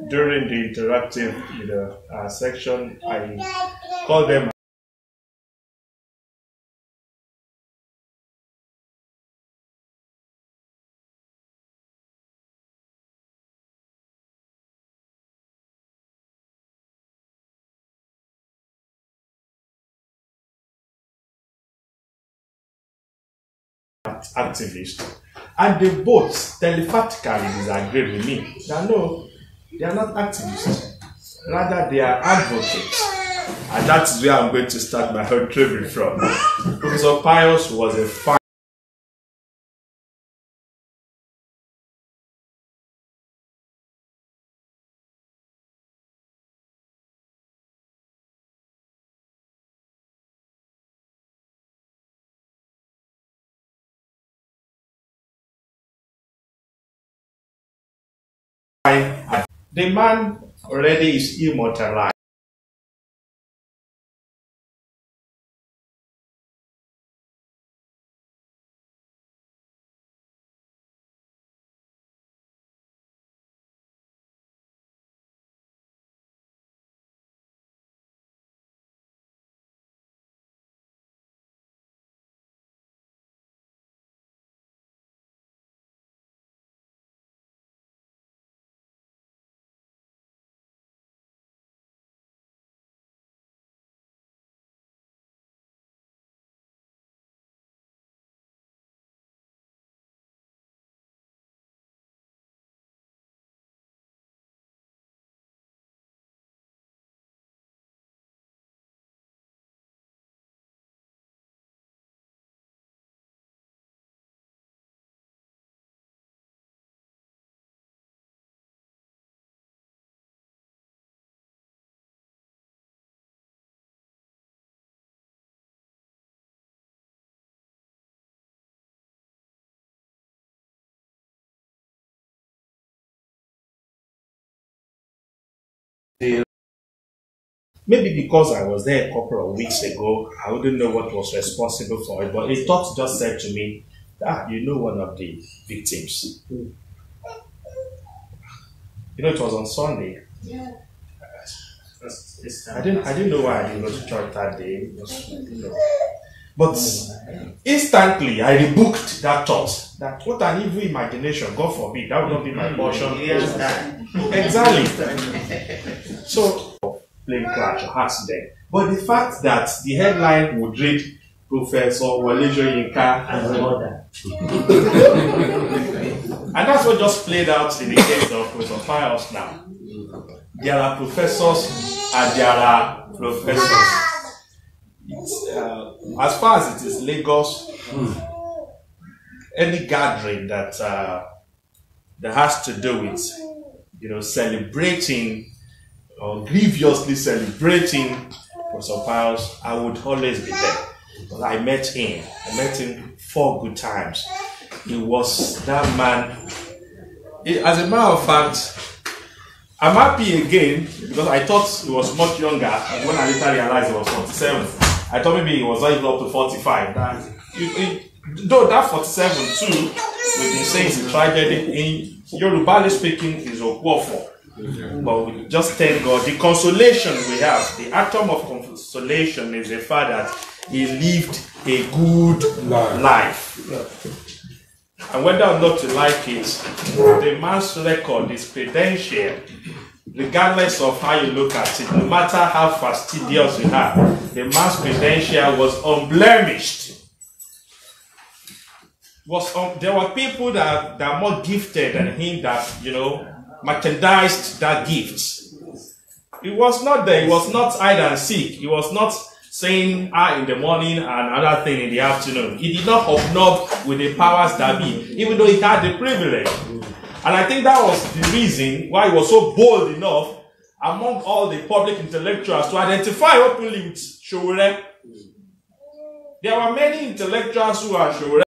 during the interactive section, I call them activists, and they both telepathically disagreed with me that no, they are not activists, rather they are advocates. And that is where I'm going to start my whole tribute from. Professor Pius was a fine the man already is immortalized. Maybe because I was there a couple of weeks ago, I wouldn't know what was responsible for it, but a thought just said to me, one of the victims. It was on Sunday. Yeah. I didn't know why I didn't go to church that day. But instantly I rebuked that thought. That what an evil imagination, God forbid, that would not be my portion. Exactly. So plane crash or accident. But the fact that the headline would read Professor Walejo Yinka and mother. And that's what just played out in the case of Professor Pius now. There are professors and there are professors. As far as it is Lagos, any gathering that has to do with celebrating or grievously celebrating Professor Pius, I would always be there. But I met him 4 good times. He was that man. As a matter of fact, I'm happy again because I thought he was much younger, and when I later realized he was 47, I thought maybe he was not even up to 45. Though that 47 too, we've been saying it's a tragedy. In Yoruba speaking, is Okwofo. But we just thank God. The consolation we have, the atom of consolation is the fact that he lived a good life. And whether or not you like it, the man's record is credential, regardless of how you look at it. No matter how fastidious you are, the man's credential was unblemished. There were people that are more gifted than him that, merchandised that gift. It was not there. It was not hide and seek. It was not saying in the morning and another thing in the afternoon. He did not hobnob with the powers that be, even though he had the privilege. And I think that was the reason why he was so bold enough among all the public intellectuals to identify openly with Showore. There were many intellectuals who are Showore.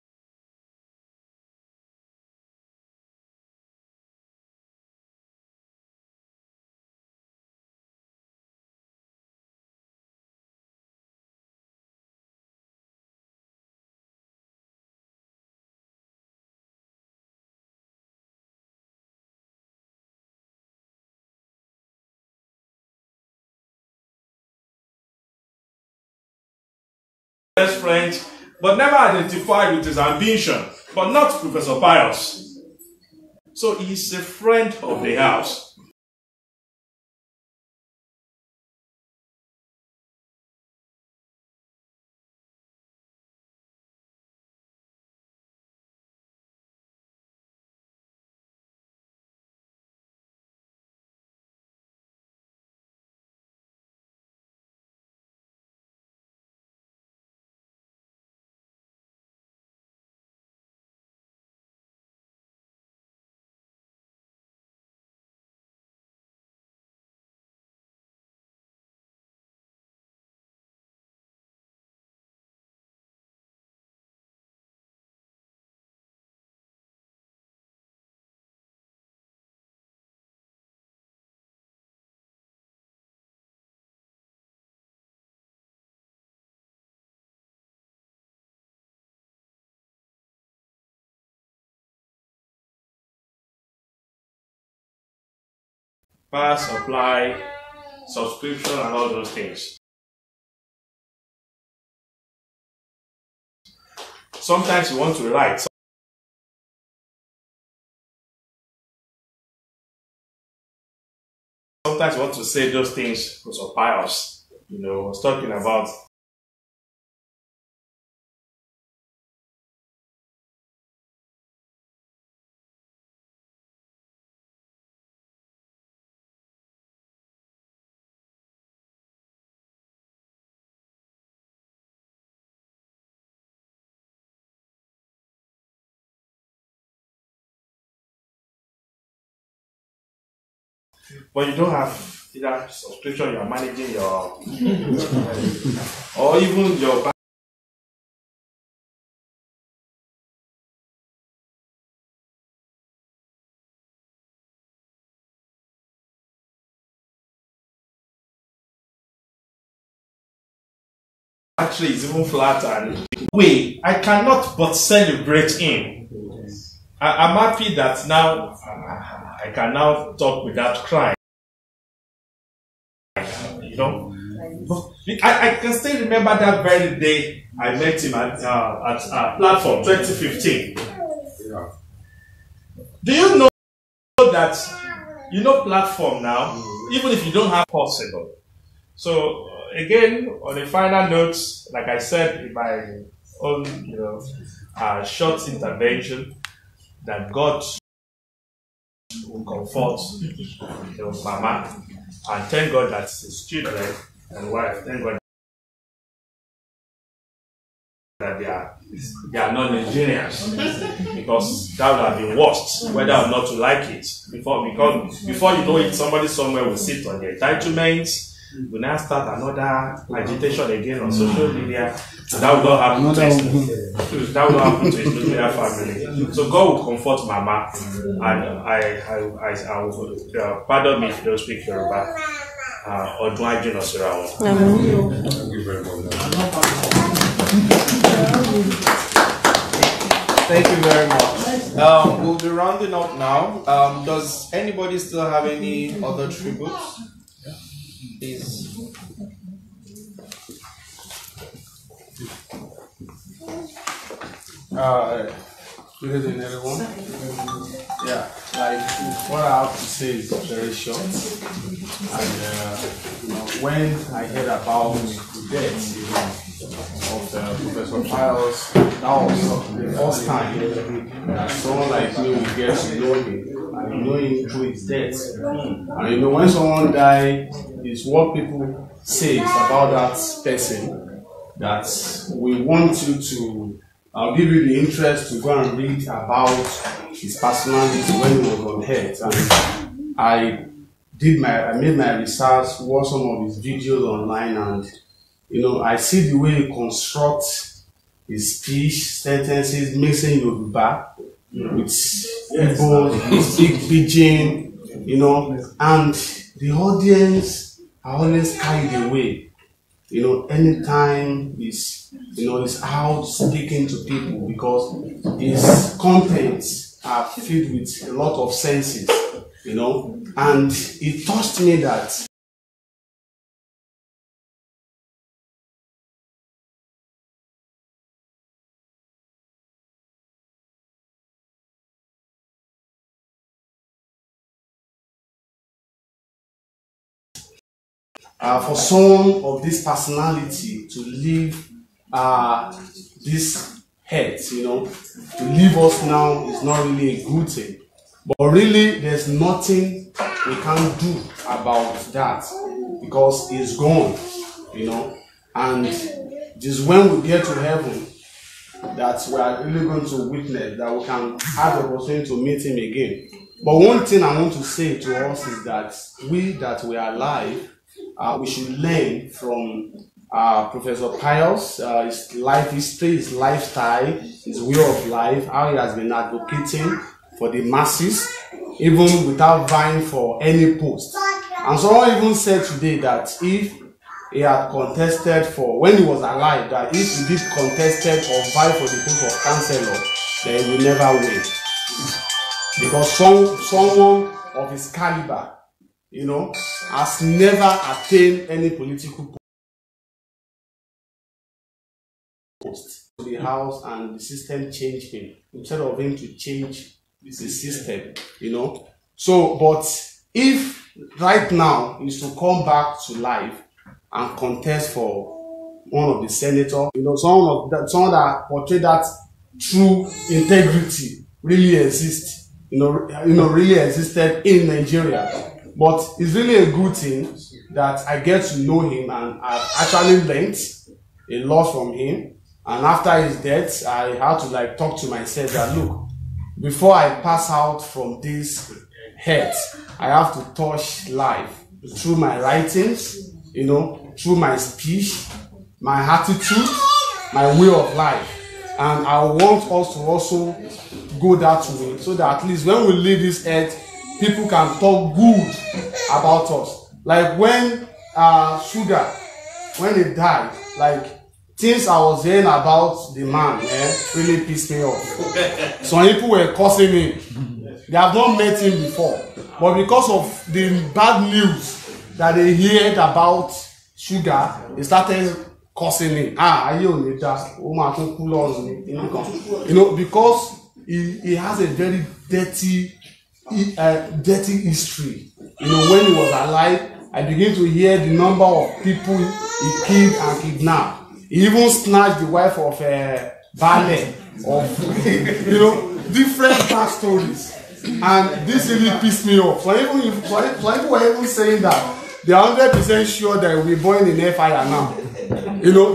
Best friends, but never identified with his ambition, but not Professor Pius. So he's a friend of the house. Power supply, subscription, and all those things. Sometimes you want to write. Sometimes you want to say those things because of Pius. I was talking about but you don't have either subscription, you're managing your or even your actually is even flatter. And way I cannot but celebrate him. I'm happy that now I can now talk without crying. I can still remember that very day I met him at Platform 2015. Do you know that Platform now, even if you don't have possible? So again, on a final note, like I said in my own short intervention, that God will comfort Mama, and thank God that his children and wife, thank God that they are not Nigerians, because that would have been worse, whether or not you like it. Before you know it, somebody somewhere will sit on their entitlements. We now start another agitation again on social media. So that will not happen to his nuclear family. So God will comfort Mama, and I will pardon me if you don't speak Yoruba. Thank you very much. Thank you very much. We'll be rounding up now. Does anybody still have any other tributes? Please. Good evening, everyone. Yeah, like what I have to say is very short. And when I heard about the death of Professor Pius, that was the first time that someone like me will get to know him. I know him through his death. And when someone dies, it's what people say about that person that we want you to. I'll give you the interest to go and read about his personality when he was on earth. And I made my research, watched some of his videos online, and I see the way he constructs his speech, sentences, mixing Yoruba with Igbo, speak pidgin, and the audience are always carried away. Anytime he's out speaking to people, because his contents are filled with a lot of senses, and it touched me that for someone of this personality to leave this head, to leave us now is not really a good thing. But really, there's nothing we can do about that because it's gone, And this is when we get to heaven that we are really going to witness, that we can have the opportunity to meet him again. But one thing I want to say to us is that we are alive, we should learn from Professor Pius, his life history, his lifestyle, his way of life, how he has been advocating for the masses, even without vying for any post. And someone even said today that if he had contested when he was alive, that if he did contested or vie for the post of chancellor, then he will never win. Because someone of his caliber, has never attained any political post to the house, and the system changed him instead of him to change the system, So, but if right now is to come back to life and contest for one of the senators, someone that portray that true integrity really exists, really existed in Nigeria. But it's really a good thing that I get to know him, and I've actually learned a lot from him. And after his death, I had to talk to myself that look, before I pass out from this head, I have to touch life through my writings, through my speech, my attitude, my way of life. And I want us to also go that way, so that at least when we leave this earth, people can talk good about us. Like when Sugar, when he died, things I was hearing about the man, really pissed me off. Some people were cursing him. They have not met him before, but because of the bad news that they heard about Sugar, they started cursing him. Because he has a very dirty history. When he was alive, I began to hear the number of people he killed and kidnapped. He even snatched the wife of Ballet, of different backstories. And this really pissed me off. So people were even saying that they are 100% sure that we'll be born in fire now.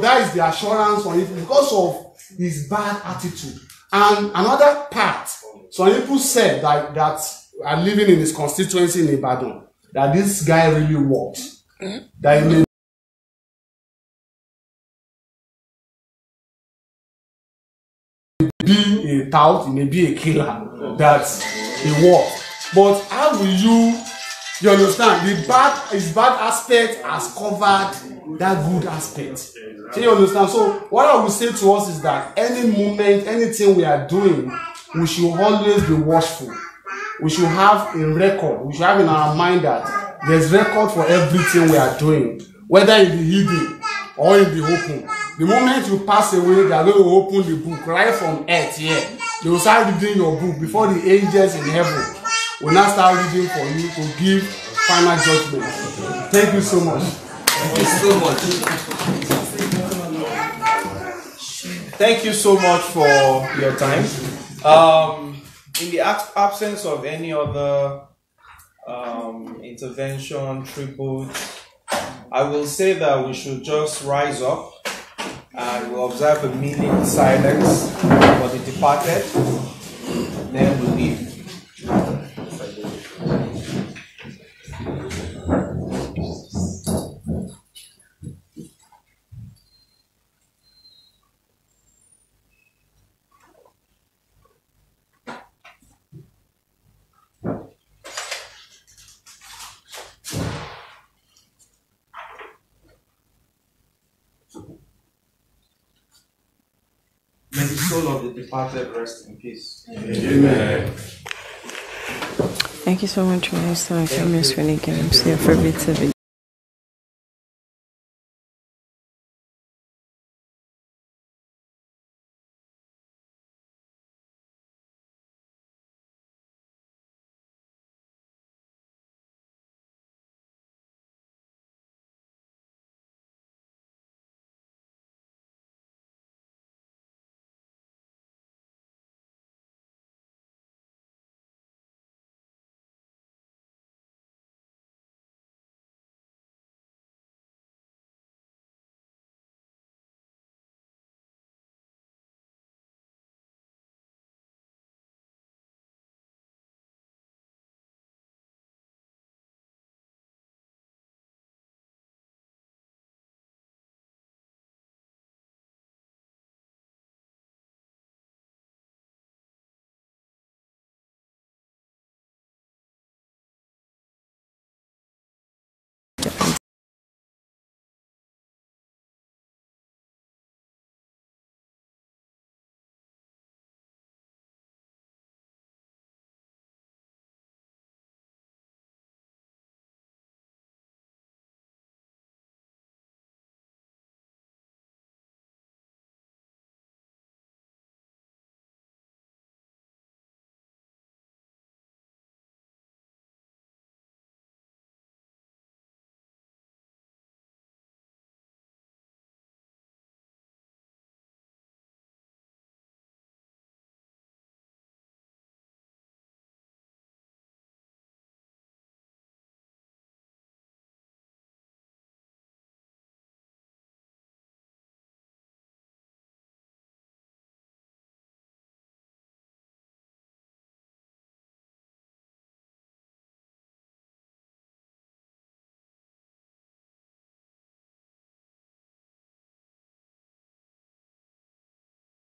That is the assurance on it because of his bad attitude. And another part, some people said that are living in his constituency in Ibadan, that this guy really worked. That he may be a tout, he may be a killer, that he worked. But how will you understand? His bad aspect has covered that good aspect. So you understand? So what I will say to us is that any moment, anything we are doing we should always be watchful. We should have a record. We should have in our mind that there's record for everything we are doing, whether in the hidden or in the open. The moment you pass away, they are going to open the book right from earth here. They will start reading your book before the angels in heaven will now start reading for you to give final judgment. Thank you so much. Thank you so much. Thank you so much for your time. In the absence of any other intervention, tribute, I will say that we should just rise up and we'll observe a minute silence for the departed, then we'll leave. May the soul of the departed rest in peace. Amen. Thank you so much for listening to Miss Renee Games, your favorite TV.